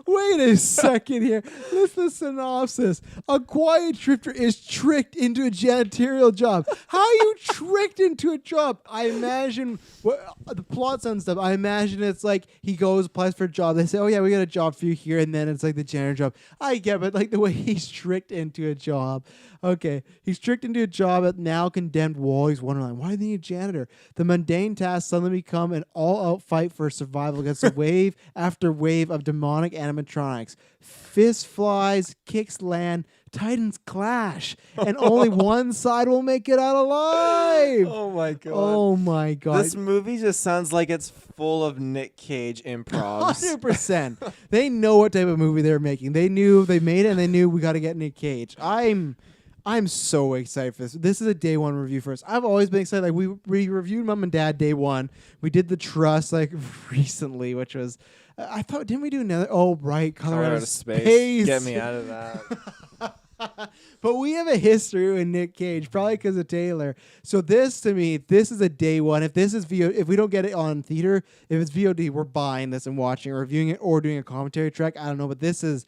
S1: Wait a second here. Listen to the synopsis. A quiet drifter is tricked into a janitorial job. How are you tricked into a job? I imagine the plots and stuff. I imagine it's like he goes, applies for a job. They say, oh, yeah, we got a job for you here. And then it's like the janitor job. I get it, like the way he's tricked into a job. Okay. He's tricked into a job at now condemned Wally's Wonderland. Why do they need a janitor? The mundane tasks suddenly become an all-out fight for survival against a wave after wave of demonic animatronics. Fist flies, kicks land, titans clash, and only one side will make it out alive.
S2: Oh my god.
S1: Oh my god.
S2: This movie just sounds like it's full of Nick Cage improvs.
S1: 100%. They know what type of movie they're making. They knew they made it and they knew we got to get Nick Cage. I'm so excited for this. This is a day one review for us. I've always been excited. Like we reviewed Mom and Dad day one. We did The Trust like recently, which was I thought didn't we do another? Oh right, Colorado Space.
S2: Get me out of that.
S1: But we have a history with Nick Cage, probably because of Taylor. So this to me, this is a day one. If this is if we don't get it on theater, if it's VOD, we're buying this and watching or reviewing it or doing a commentary track. I don't know, but this is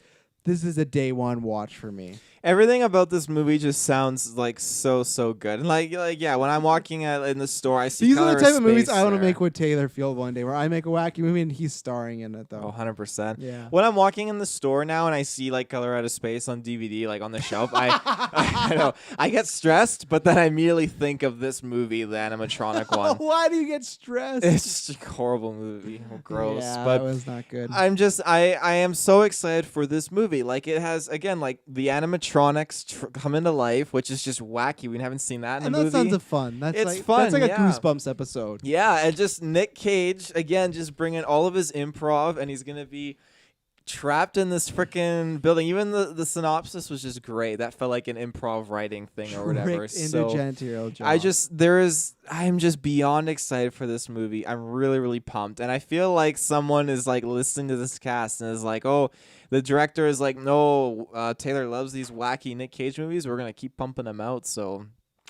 S1: a day one watch for me.
S2: Everything about this movie just sounds like so good. And like yeah, when I'm walking in the store, I see
S1: these are the type of movies I want to
S2: there.
S1: make with Taylor Field one day, where I make a wacky movie and he's starring in it though.
S2: 100%.
S1: Yeah.
S2: When I'm walking in the store now and I see like Color Out of Space on DVD, like on the shelf, I know I get stressed, but then I immediately think of this movie, the animatronic one.
S1: Why do you get stressed?
S2: It's just a horrible movie, gross.
S1: Yeah,
S2: but
S1: it was not good.
S2: I am so excited for this movie. Like it has again, like the animatronics come into life, which is just wacky. We haven't seen that in
S1: and
S2: the movie.
S1: That sounds fun. That's
S2: fun.
S1: That's like
S2: yeah.
S1: a Goosebumps episode.
S2: Yeah, and just Nick Cage again, just bringing all of his improv, and he's gonna be trapped in this freaking building. Even the synopsis was just great. That felt like an improv writing thing or whatever.
S1: So janitorial job.
S2: I'm just beyond excited for this movie. I'm really pumped, and I feel like someone is like listening to this cast and is like, oh. The director is like, no, Taylor loves these wacky Nick Cage movies. We're gonna keep pumping them out. So,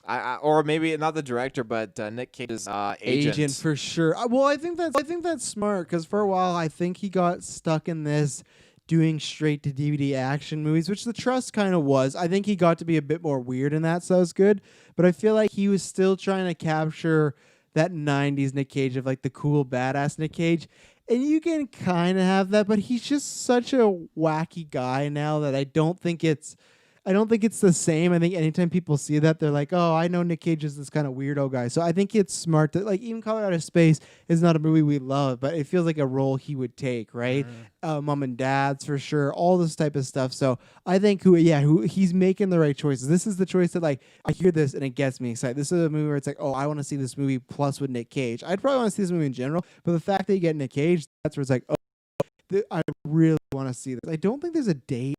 S2: or maybe not the director, but Nick Cage's agent
S1: for sure. Well, I think that's smart because for a while I think he got stuck in this doing straight to DVD action movies, which The Trust kind of was. I think he got to be a bit more weird in that, so it was good. But I feel like he was still trying to capture that 90s Nick Cage of like the cool badass Nick Cage. And you can kind of have that, but he's just such a wacky guy now that I don't think it's the same. I think anytime people see that, they're like, oh, I know Nick Cage is this kind of weirdo guy. So I think it's smart that, like, even Color Out of Space is not a movie we love, but it feels like a role he would take, right? Mom and Dad's for sure, all this type of stuff. So I think he's making the right choices. This is the choice that, like, I hear this and it gets me excited. This is a movie where it's like, oh, I want to see this movie plus with Nick Cage. I'd probably want to see this movie in general, but the fact that you get Nick Cage, that's where it's like, oh, I really want to see this. I don't think there's a date.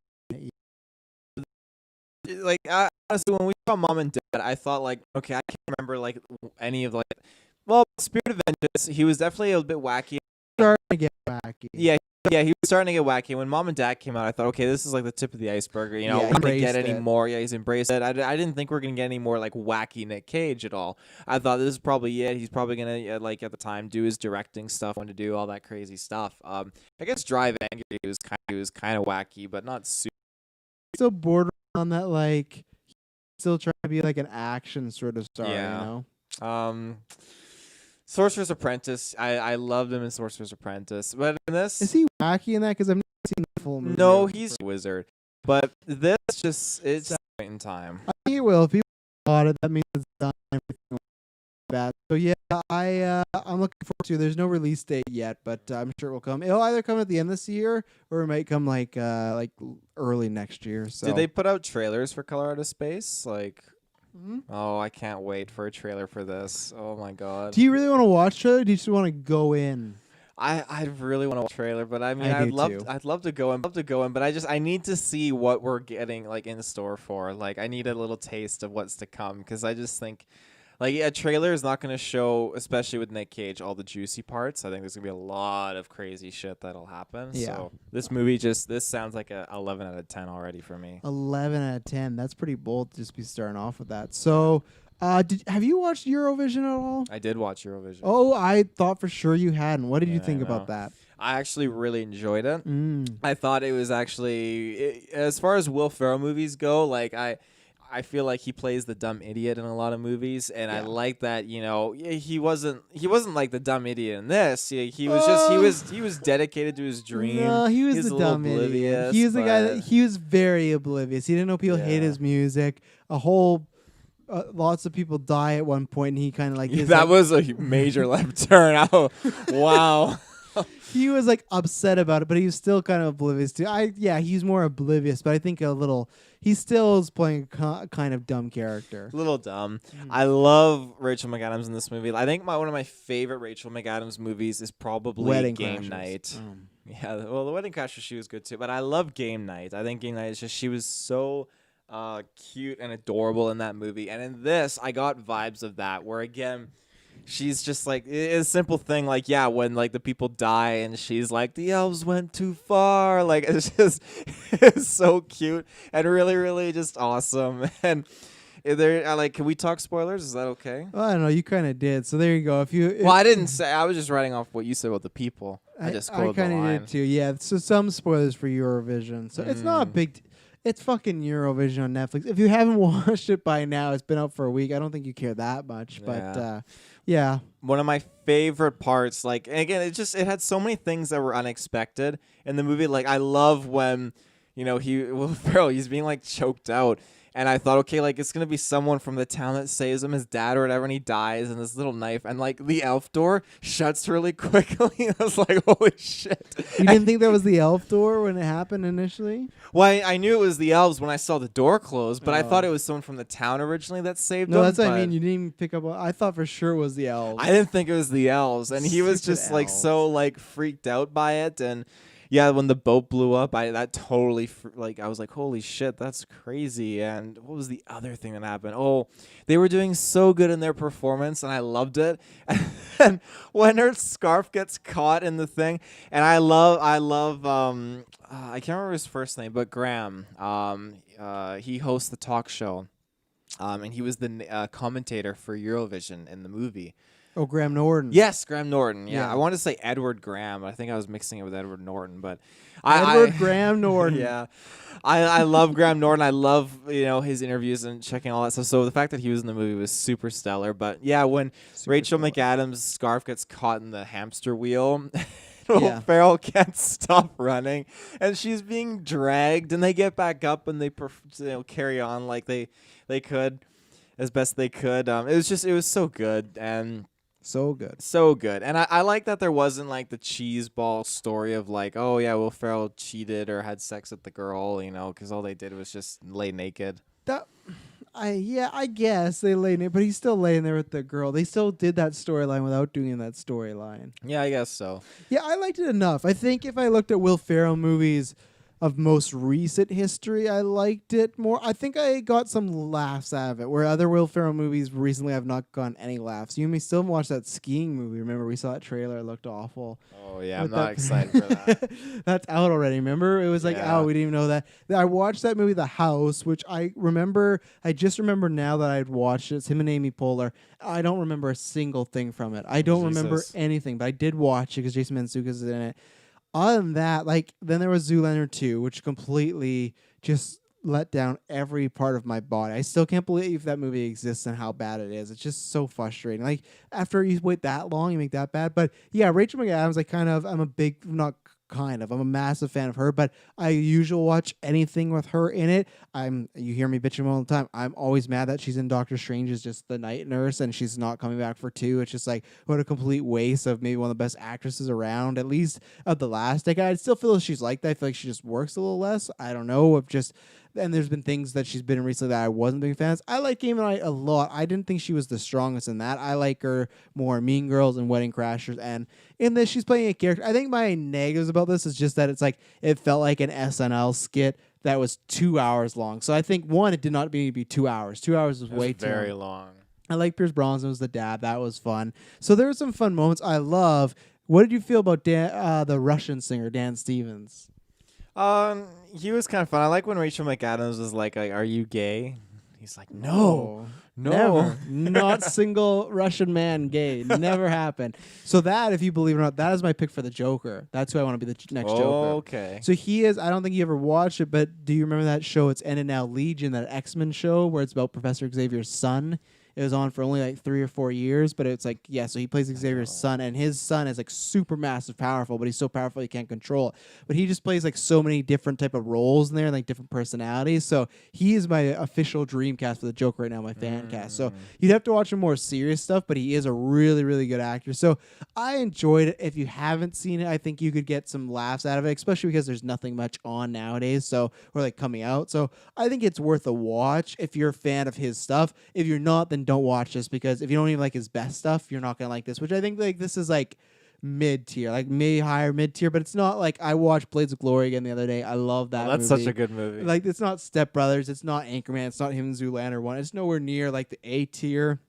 S2: Like honestly, when we saw Mom and Dad, I thought like, okay, I can't remember like any of like, well, Spirit of Vengeance. He was definitely a bit wacky.
S1: Starting to get wacky.
S2: Yeah, he was starting to get wacky. When Mom and Dad came out, I thought, okay, this is like the tip of the iceberg. You know, we're not gonna get any more. Yeah, he's embraced it. I didn't think we are gonna get any more like wacky Nick Cage at all. I thought this is probably it. He's probably gonna like at the time do his directing stuff, want to do all that crazy stuff. I guess Drive Angry was kind of wacky, but not super.
S1: Still border on that, like, still trying to be like an action sort of star, you know?
S2: Sorcerer's Apprentice. I loved him in Sorcerer's Apprentice. But in this...
S1: Is he wacky in that? Because I've never seen the full movie.
S2: No, he's a wizard. But this just... It's a point in time.
S1: I think it will. If people bought it, that means it's done. Bad. So yeah, I'm looking forward to it. There's no release date yet, but I'm sure it will come. It'll either come at the end of this year or it might come like early next year. So
S2: did they put out trailers for Color Out of Space? Like,
S1: Mm-hmm.
S2: Oh, I can't wait for a trailer for this. Oh my god.
S1: Do you really want to watch it? Or do you just want to go in?
S2: I really want to watch a trailer, but I mean,
S1: I do too.
S2: I'd love to go in, but I need to see what we're getting like in store for. Like, I need a little taste of what's to come, because I just think, like, a trailer is not going to show, especially with Nick Cage, all the juicy parts. I think there's going to be a lot of crazy shit that'll happen.
S1: Yeah.
S2: So this movie this sounds like a 11 out of 10 already for me.
S1: 11 out of 10. That's pretty bold to just be starting off with that. So, have you watched Eurovision at all?
S2: I did watch Eurovision.
S1: Oh, I thought for sure you hadn't. What did you think about that?
S2: I actually really enjoyed it. I thought it was actually, as far as Will Ferrell movies go, like I feel like he plays the dumb idiot in a lot of movies, and I like that. You know, he wasn't like the dumb idiot in this. He was dedicated to his dream.
S1: No, he was the dumb idiot. He was the guy that he was very oblivious. He didn't know people hate his music. Lots of people die at one point, and he kind of like
S2: that was a major left turn. Oh, wow.
S1: He was like upset about it, but he was still kind of oblivious too. He's more oblivious, but I think he still is playing a kind of dumb character.
S2: A little dumb. I love Rachel McAdams in this movie. I think one of my favorite Rachel McAdams movies is probably
S1: Wedding
S2: Game
S1: Crashers.
S2: Night. Yeah, well, the Wedding Crashers, she was good too, but I love Game Night. I think Game Night is just, she was so cute and adorable in that movie, and in this, I got vibes of that, where again, she's just like, it's a simple thing, like, yeah, when like the people die and she's like, the elves went too far, like, it's so cute and really, really just awesome. And can we talk spoilers? Is that okay?
S1: Well, I don't know, you kind of did, so there you go.
S2: I didn't say, I was just writing off what you said about the people. I just quoted the line.
S1: I kind of did too, yeah. So some spoilers for Eurovision. So it's not a big it's fucking Eurovision on Netflix. If you haven't watched it by now, it's been up for a week. I don't think you care that much, but yeah.
S2: One of my favorite parts, like, and again, it had so many things that were unexpected in the movie. Like, I love when, Will Ferrell, he's being like choked out. And I thought, okay, like, it's going to be someone from the town that saves him, his dad or whatever, and he dies, and this little knife. And, like, the elf door shuts really quickly. I was like, holy shit.
S1: You didn't think that was the elf door when it happened initially?
S2: Well, I knew it was the elves when I saw the door close, but I thought it was someone from the town originally that saved him.
S1: No, that's what I mean. You didn't even pick up. I thought for sure it was the elves.
S2: I didn't think it was the elves. And he was just, like, so, like, freaked out by it. And yeah, when the boat blew up, that totally, I was like, holy shit, that's crazy. And what was the other thing that happened? Oh, they were doing so good in their performance, and I loved it. And when her scarf gets caught in the thing, and I love, I can't remember his first name, but Graham, he hosts the talk show, and he was the commentator for Eurovision in the movie.
S1: Oh, Graham Norton.
S2: Yes, Graham Norton. Yeah. I wanted to say Edward Graham, but I think I was mixing it with Edward Norton. But
S1: Graham Norton.
S2: Yeah, I love Graham Norton. I love his interviews and checking all that stuff. So the fact that he was in the movie was super stellar. But yeah, when Rachel McAdams' scarf gets caught in the hamster wheel, Will Ferrell can't stop running, and she's being dragged, and they get back up and they carry on like they could as best they could. It was so good and.
S1: So good.
S2: So good. And I like that there wasn't like the cheese ball story of like, oh yeah, Will Ferrell cheated or had sex with the girl, because all they did was just lay naked.
S1: I guess they lay naked, but he's still laying there with the girl. They still did that storyline without doing that storyline.
S2: Yeah, I guess so.
S1: Yeah, I liked it enough. I think if I looked at Will Ferrell movies of most recent history, I liked it more. I think I got some laughs out of it, where other Will Ferrell movies recently I've not gotten any laughs. You and me still watch that skiing movie. Remember, we saw that trailer. It looked awful.
S2: Oh, yeah, I'm not excited for that.
S1: That's out already, remember? It was like, we didn't even know that. I watched that movie, The House, which I just remember now that I'd watched it. It's him and Amy Poehler. I don't remember a single thing from it. I don't remember anything, but I did watch it because Jason Mantzoukas is in it. Other than that, then there was Zoolander 2, which completely just let down every part of my body. I still can't believe that movie exists and how bad it is. It's just so frustrating. Like, after you wait that long, you make that bad. But yeah, Rachel McAdams, I'm a massive fan of her, but I usually watch anything with her in it. You hear me bitching all the time. I'm always mad that she's in Doctor Strange as just the night nurse and she's not coming back for 2. It's just like, what a complete waste of maybe one of the best actresses around, at least of the last decade. I still feel she's like that. I feel like she just works a little less. I don't know, of just and there's been things that she's been in recently that I wasn't big fans. I like Game Night a lot. I didn't think she was the strongest in that. I like her more in Mean Girls and Wedding Crashers, and in this she's playing a character. I think my negatives about this is just that it's like it felt like an SNL skit that was 2 hours long. So I think one, it did not need to be 2 hours. 2 hours was way too
S2: very long.
S1: I like Pierce Brosnan was the dad. That was fun. So there were some fun moments. I love. What did you feel about the Russian singer Dan Stevens?
S2: He was kind of fun. I like when Rachel McAdams was like, "Are you gay?" He's like, "No,
S1: never. Not single Russian man gay. Never happened." So that, if you believe it or not, that is my pick for the Joker. That's who I want to be the next Joker.
S2: Okay.
S1: So he is. I don't think you ever watched it, but do you remember that show? It's Ended Now Legion, that X-Men show where it's about Professor Xavier's son. It was on for only like 3 or 4 years, but it's like, yeah, so he plays Xavier's son, and his son is like super massive powerful, but he's so powerful he can't control it. But he just plays like so many different type of roles in there, like different personalities. So he is my official dream cast for the Joker right now, my fan cast. So you'd have to watch some more serious stuff, but he is a really, really good actor. So I enjoyed it. If you haven't seen it, I think you could get some laughs out of it, especially because there's nothing much on nowadays, or like coming out. So I think it's worth a watch if you're a fan of his stuff. If you're not, then don't watch this, because if you don't even like his best stuff, you're not gonna like this, which I think like this is like mid-tier, like maybe higher mid-tier, but it's not like I watched Blades of Glory again the other day. I love that
S2: that's
S1: movie.
S2: Such a good movie.
S1: Like, it's not Step Brothers, it's not Anchorman, it's not him and Zoolander 1. It's nowhere near like the A tier,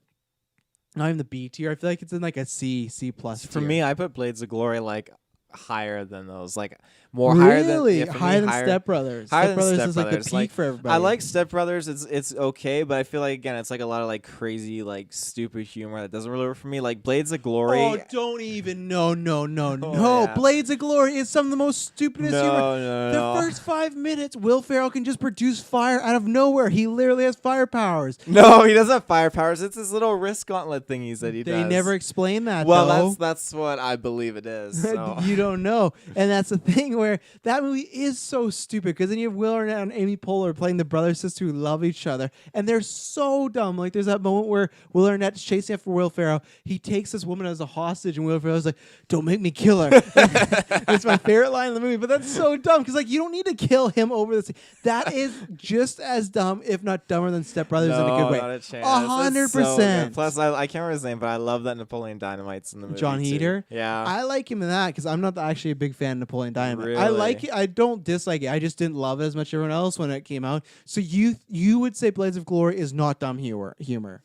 S1: not even the B tier. I feel like it's in like a C plus
S2: For
S1: tier.
S2: me, I put Blades of Glory like higher than those, like more
S1: really?
S2: higher than
S1: Step Brothers.
S2: Higher
S1: Step Brothers
S2: than Step
S1: is like
S2: Brothers.
S1: the peak for everybody.
S2: I like Step Brothers. It's okay, but I feel like again it's like a lot of like crazy like stupid humor that doesn't really work for me. Like Blades of Glory.
S1: Oh, don't even no.
S2: Yeah.
S1: Blades of Glory is some of the most stupidest humor.
S2: No.
S1: The first 5 minutes, Will Ferrell can just produce fire out of nowhere. He literally has fire powers.
S2: No, he doesn't have fire powers. It's his little wrist gauntlet thingies that he does.
S1: They never explain that.
S2: Well,
S1: though.
S2: that's what I believe it is. So.
S1: You don't know, and that's the thing where that movie is so stupid, because then you have Will Arnett and Amy Poehler playing the brother and sister who love each other, and they're so dumb. Like there's that moment where Will Arnett's chasing after Will Ferrell. He takes this woman as a hostage, and Will Ferrell's like, "Don't make me kill her." It's my favorite line in the movie, but that's so dumb because like you don't need to kill him over this. That is just as dumb, if not dumber, than Step Brothers in a good way.
S2: Not a chance.
S1: 100%.
S2: Plus, I can't remember his name, but I love that Napoleon Dynamite's in the movie.
S1: John Heder.
S2: Yeah,
S1: I like him in that because I'm not actually a big fan of Napoleon Dynamite.
S2: Really?
S1: I like it. I don't dislike it. I just didn't love it as much as everyone else when it came out. So you would say Blades of Glory is not dumb humor.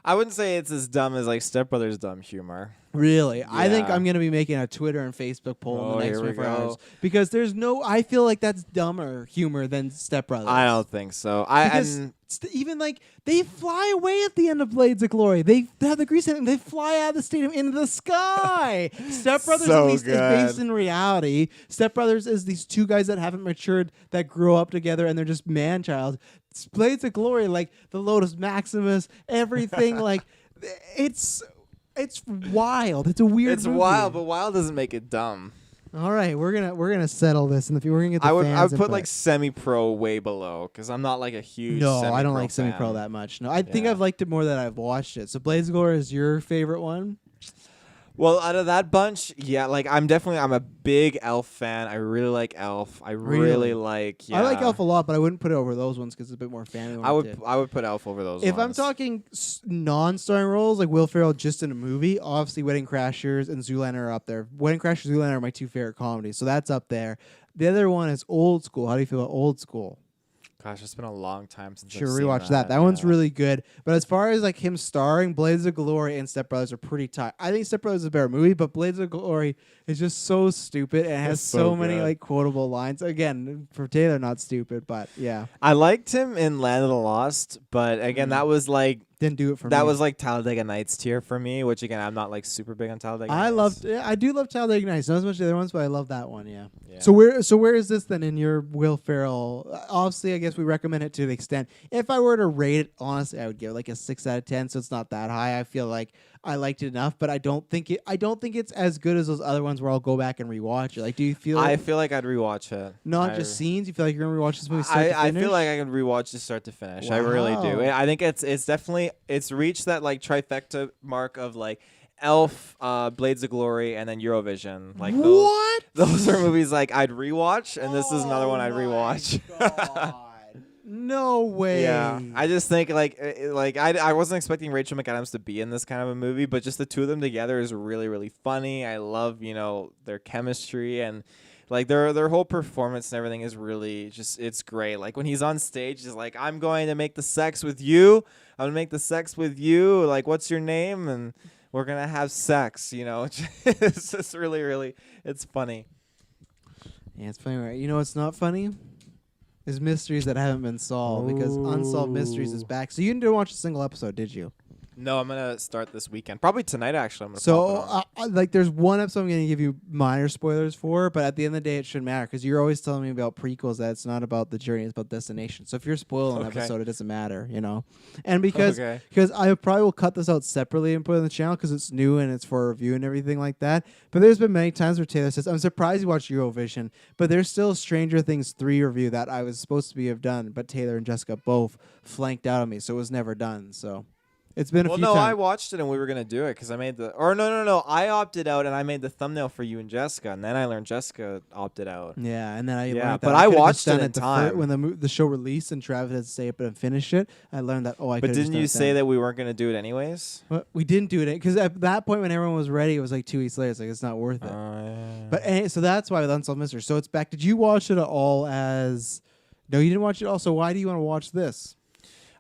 S2: I wouldn't say it's as dumb as like Step Brothers' dumb humor.
S1: Really? Yeah. I think
S2: Yeah.
S1: I'm going to be making a Twitter and Facebook poll in the next
S2: here we
S1: 24
S2: go.
S1: hours. Because I feel like that's dumber humor than Step Brothers.
S2: I don't think so.
S1: Even like they fly away at the end of Blades of Glory. They have the grease and they fly out of the stadium into the sky. Step Brothers
S2: So
S1: at least
S2: good.
S1: is based in reality. Step Brothers is these two guys that haven't matured that grow up together and they're just man-child. Blades of Glory, like the Lotus Maximus, everything like it's wild. It's a weird.
S2: It's
S1: movie.
S2: wild, but wild doesn't make it dumb.
S1: All right, we're gonna settle this, and we're gonna get the
S2: I would
S1: fans
S2: put
S1: input.
S2: like semi-pro way below because I'm not like a huge.
S1: No,
S2: semi-pro
S1: I don't like
S2: fan.
S1: semi-pro that much. No, I think
S2: Yeah.
S1: I've liked it more than I've watched it. So Blades of Glory is your favorite one?
S2: Well, out of that bunch, yeah, like I'm a big Elf fan. I really like Elf. I really like. Yeah.
S1: I like Elf a lot, but I wouldn't put it over those ones because it's a bit more family.
S2: I would put Elf over those.
S1: If
S2: ones.
S1: I'm talking non-starring roles, like Will Ferrell just in a movie, obviously Wedding Crashers and Zoolander are up there. Wedding Crashers and Zoolander are my two favorite comedies, so that's up there. The other one is Old School. How do you feel about Old School?
S2: Gosh, it's been a long time since
S1: Sure,
S2: I've seen
S1: rewatch that. That one's really good. But as far as like him starring, Blades of Glory and Step Brothers are pretty tight. I think Step Brothers is a better movie, but Blades of Glory is just so stupid and it has
S2: It's
S1: so
S2: so
S1: many
S2: good.
S1: like quotable lines. Again, for Taylor, not stupid, but yeah,
S2: I liked him in Land of the Lost, but again, that was like
S1: didn't do it for me.
S2: that was like Talladega Nights tier for me, which again, I'm not like super big on Talladega Nights.
S1: I do love Talladega Nights. Not as much as the other ones, but I love that one. Yeah.
S2: Yeah.
S1: So where is this then in your Will Ferrell? Obviously, I guess we recommend it to the extent. If I were to rate it, honestly, I would give it like a 6 out of 10. So it's not that high. I feel like I liked it enough, but I don't think it's as good as those other ones where I'll go back and rewatch it. Like, do you feel?
S2: I feel like I'd rewatch it.
S1: Not just scenes. You feel like you're gonna rewatch this movie start to
S2: I
S1: finish?
S2: feel like I can rewatch this start to finish. I really do.
S1: Wow.
S2: I think it's definitely reached that like trifecta mark of like Elf, Blades of Glory, and then Eurovision. Like
S1: what?
S2: those are movies like I'd rewatch, and this is another one I'd rewatch.
S1: No way.
S2: Yeah, I just think I wasn't expecting Rachel McAdams to be in this kind of a movie, but just the two of them together is really really funny. I love their chemistry and like their whole performance and everything is really just it's great. Like when he's on stage, he's like, "I'm going to make the sex with you. I'm gonna make the sex with you. Like, what's your name?" And we're gonna have sex. It's just really really it's funny.
S1: Yeah, it's funny, right? You know what's not funny? Is mysteries that haven't been solved because Unsolved Mysteries is back. So you didn't watch a single episode, did you?
S2: No, I'm gonna start this weekend. Probably tonight, actually. I'm gonna
S1: there's one episode I'm gonna give you minor spoilers for, but at the end of the day, it shouldn't matter because you're always telling me about prequels that it's not about the journey, it's about destination. So if you're spoiling an episode, it doesn't matter, And because I probably will cut this out separately and put it on the channel because it's new and it's for review and everything like that. But there's been many times where Taylor says, "I'm surprised you watched Eurovision," but there's still Stranger Things 3 review that I was supposed to have done, but Taylor and Jessica both flanked out on me, so it was never done. So. It's been a few times.
S2: I watched it and we were gonna do it because I made no. I opted out and I made the thumbnail for you and Jessica, and then I learned Jessica opted out.
S1: Yeah, and then I learned that
S2: but I watched it
S1: in time when the show released and Travis had to stay up and finish it. I learned that.
S2: But didn't you say that we weren't gonna do it anyways?
S1: Well, we didn't do it because at that point when everyone was ready, it was like 2 weeks later. It's like it's not worth it.
S2: Yeah.
S1: But so that's why with Unsolved Mysteries. So it's back. Did you watch it at all? No, you didn't watch it. Also, why do you want to watch this?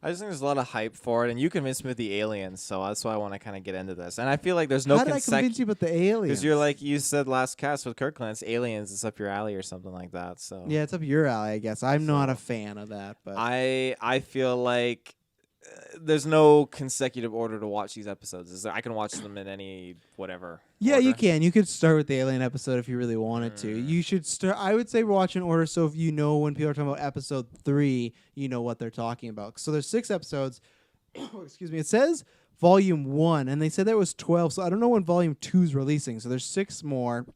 S2: I just think there's a lot of hype for it, and you convinced me with the aliens, so that's why I want to kind of get into this. And I feel like there's no.
S1: How did I convince you about the aliens?
S2: Because you said last cast with Kirklin, it's aliens, it's up your alley or something like that. So
S1: yeah, it's up your alley, I guess. I'm not a fan of that, but
S2: I feel like there's no consecutive order to watch these episodes. I can watch them in any whatever.
S1: Yeah,
S2: order.
S1: you can. You could start with the alien episode if you really wanted to. You should start. I would say watch in order so if you know when people are talking about episode 3, you know what they're talking about. So there's 6 episodes. Excuse me. It says volume 1, and they said there was 12. So I don't know when volume 2 is releasing. So there's 6 more.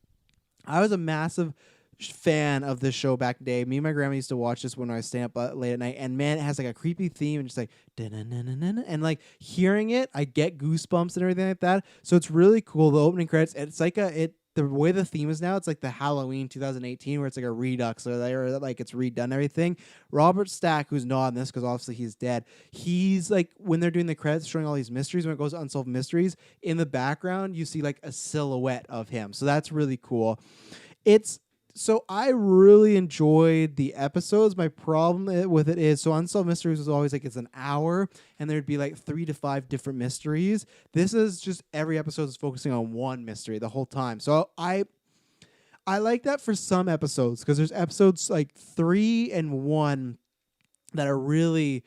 S1: I was a massive fan of this show back in the day. Me and my grandma used to watch this when I was staying up late at night, and man, it has like a creepy theme and just like and like hearing it, I get goosebumps and everything like that. So it's really cool. The opening credits, it's like the way the theme is now, it's like the Halloween 2018 where it's like a redux or like it's redone everything. Robert Stack, who's not in this because obviously he's dead, he's like when they're doing the credits showing all these mysteries, when it goes to Unsolved Mysteries, in the background you see like a silhouette of him. So that's really cool. So I really enjoyed the episodes. My problem with it is, so Unsolved Mysteries was always like it's an hour, and there'd be like 3 to 5 different mysteries. This is just every episode is focusing on one mystery the whole time. So I like that for some episodes because there's episodes like 3 and 1 that are really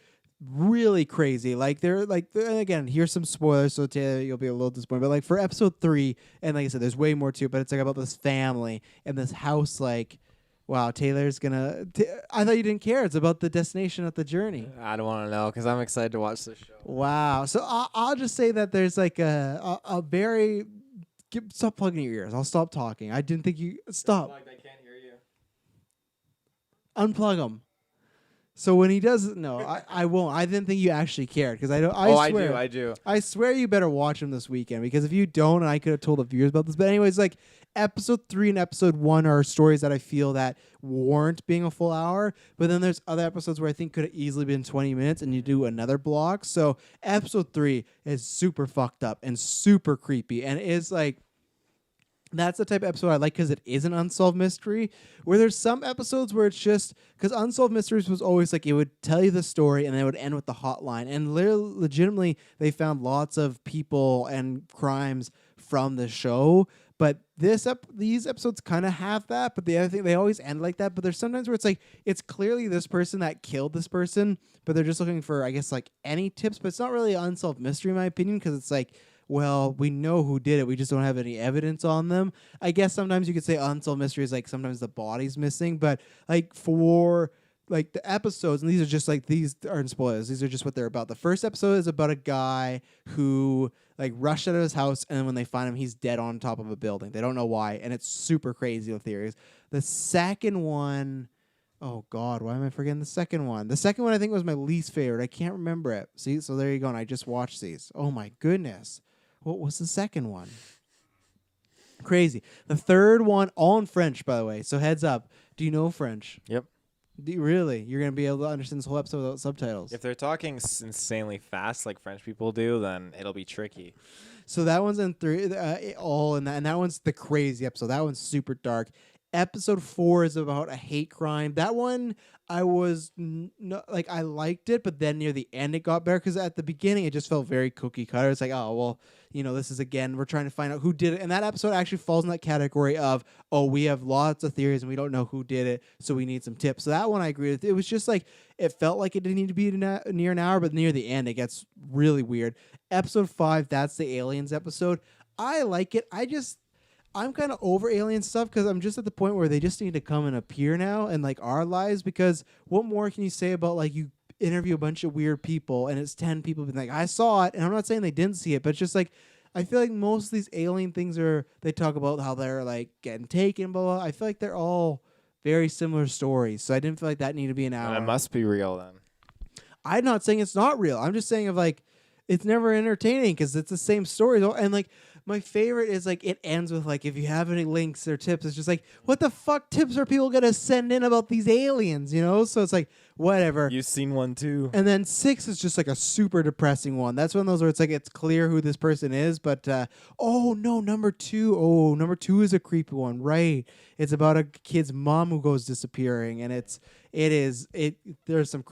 S1: crazy. Like they're like, again, here's some spoilers, so Taylor, you'll be a little disappointed. But like for episode 3, and like I said, there's way more to it, but it's like about this family and this house. Like, wow, Taylor's gonna. I thought you didn't care. It's about the destination of the journey.
S2: I don't want to know because I'm excited to watch this show.
S1: Wow. So I'll just say that there's like a very. Stop plugging your ears. I'll stop talking. I didn't think you stop.
S2: I can't hear you.
S1: Unplug them. So when he does, no, I won't. I didn't think you actually cared because I don't. I swear,
S2: I do.
S1: I swear you better watch him this weekend because if you don't, and I could have told the viewers about this. But anyways, like episode 3 and episode 1 are stories that I feel that warrant being a full hour. But then there's other episodes where I think could have easily been 20 minutes, and you do another block. So episode 3 is super fucked up and super creepy, and it's like. That's the type of episode I like because it is an unsolved mystery. Where there's some episodes where it's just because Unsolved Mysteries was always like it would tell you the story and then it would end with the hotline. And legitimately, they found lots of people and crimes from the show. But these episodes kind of have that. But the other thing, they always end like that. But there's sometimes where it's like it's clearly this person that killed this person, but they're just looking for, I guess, like any tips. But it's not really an unsolved mystery in my opinion because it's like. Well, we know who did it. We just don't have any evidence on them. I guess sometimes you could say unsolved mystery is like sometimes the body's missing, but like for like the episodes, and these are just like these aren't spoilers. These are just what they're about. The first episode is about a guy who like rushed out of his house, and when they find him, he's dead on top of a building. They don't know why, and it's super crazy with theories. The second one. Oh, God, why am I forgetting the second one? The second one I think was my least favorite. I can't remember it. See, so there you go, and I just watched these. Oh, my goodness. What was the second one? Crazy. The third one, all in French, by the way. So heads up. Do you know French?
S2: Yep.
S1: Really? You're going to be able to understand this whole episode without subtitles?
S2: If they're talking insanely fast like French people do, then it'll be tricky.
S1: So that one's in three, all in that, and that one's the crazy episode. That one's super dark. Episode 4 is about a hate crime. That one I was I liked it, but then near the end it got better because at the beginning it just felt very cookie cutter. It's like, oh well, this is again we're trying to find out who did it, and that episode actually falls in that category of we have lots of theories and we don't know who did it, so we need some tips. So that one I agree with. It was just like it felt like it didn't need to be near an hour, but near the end it gets really weird. Episode 5, that's the aliens episode. I like it. I'm kind of over alien stuff because I'm just at the point where they just need to come and appear now in like our lives, because what more can you say about like you interview a bunch of weird people and it's 10 people being like, I saw it, and I'm not saying they didn't see it, but it's just like I feel like most of these alien things they talk about how they're like getting taken, blah, blah. I feel like they're all very similar stories, so I didn't feel like that needed to be an hour.
S2: And it must be real then.
S1: I'm not saying it's not real. I'm just saying of like it's never entertaining because it's the same story. And like my favorite is like it ends with like if you have any links or tips, it's just like what the fuck tips are people gonna send in about these aliens? So it's like whatever.
S2: You've seen one too.
S1: And then 6 is just like a super depressing one. That's one of those where it's like it's clear who this person is, but oh no, number 2. Oh, number 2 is a creepy one, right? It's about a kid's mom who goes disappearing, and there's some.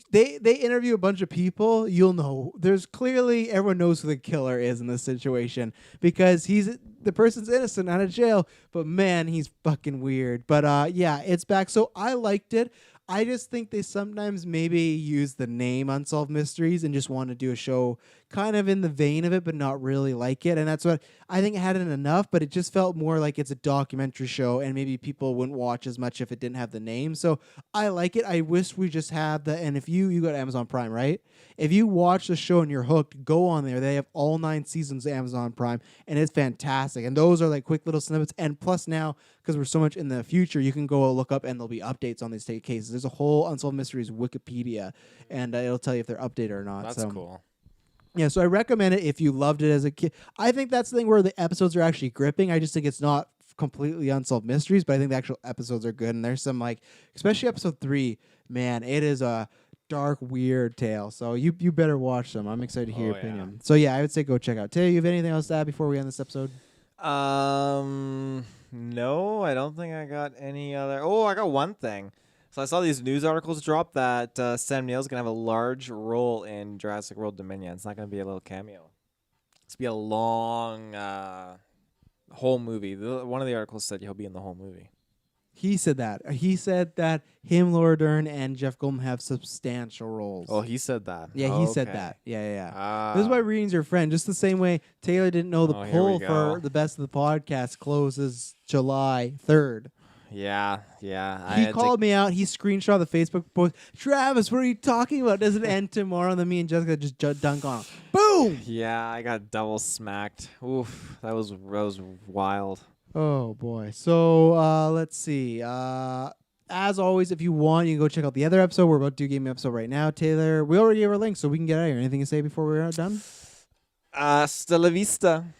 S1: They interview a bunch of people. You'll know. There's clearly everyone knows who the killer is in this situation because the person's innocent out of jail. But man, he's fucking weird. But yeah, it's back. So I liked it. I just think they sometimes maybe use the name Unsolved Mysteries and just want to do a show kind of in the vein of it, but not really like it. And that's what I think it hadn't enough, but it just felt more like it's a documentary show and maybe people wouldn't watch as much if it didn't have the name. So I like it. I wish we just had the, and if you got Amazon Prime, right? If you watch the show and you're hooked, go on there. They have all 9 seasons of Amazon Prime and it's fantastic. And those are like quick little snippets. And plus now, because we're so much in the future, you can go look up and there'll be updates on these cases. There's a whole Unsolved Mysteries Wikipedia, and it'll tell you if they're updated or not.
S2: That's cool.
S1: Yeah, so I recommend it if you loved it as a kid. I think that's the thing where the episodes are actually gripping. I just think it's not completely Unsolved Mysteries, but I think the actual episodes are good. And there's some like, especially episode 3, man, it is a dark, weird tale. So you better watch them. I'm excited to hear your opinion. So yeah, I would say go check out. Taylor, you have anything else to add before we end this episode?
S2: No, I don't think I got any other. Oh, I got one thing. So I saw these news articles drop that Sam Neill's going to have a large role in Jurassic World Dominion. It's not going to be a little cameo. It's going to be a long whole movie. One of the articles said he'll be in the whole movie.
S1: He said that. He said that him, Laura Dern, and Jeff Goldblum have substantial roles.
S2: Oh, he said that.
S1: Yeah, he said that. Yeah. This is why reading's your friend. Just the same way Taylor didn't know the poll for the best of the podcast closes July 3rd.
S2: Yeah.
S1: He called me out. He screenshot the Facebook post. Travis, what are you talking about? Does it end tomorrow? And then me and Jessica just dunk on him. Boom!
S2: Yeah, I got double smacked. Oof, that was wild.
S1: Oh, boy. So, let's see. As always, if you want, you can go check out the other episode. We're about to do a gaming episode right now. Taylor, we already gave our link, so we can get out of here. Anything to say before we're done?
S2: Hasta la vista.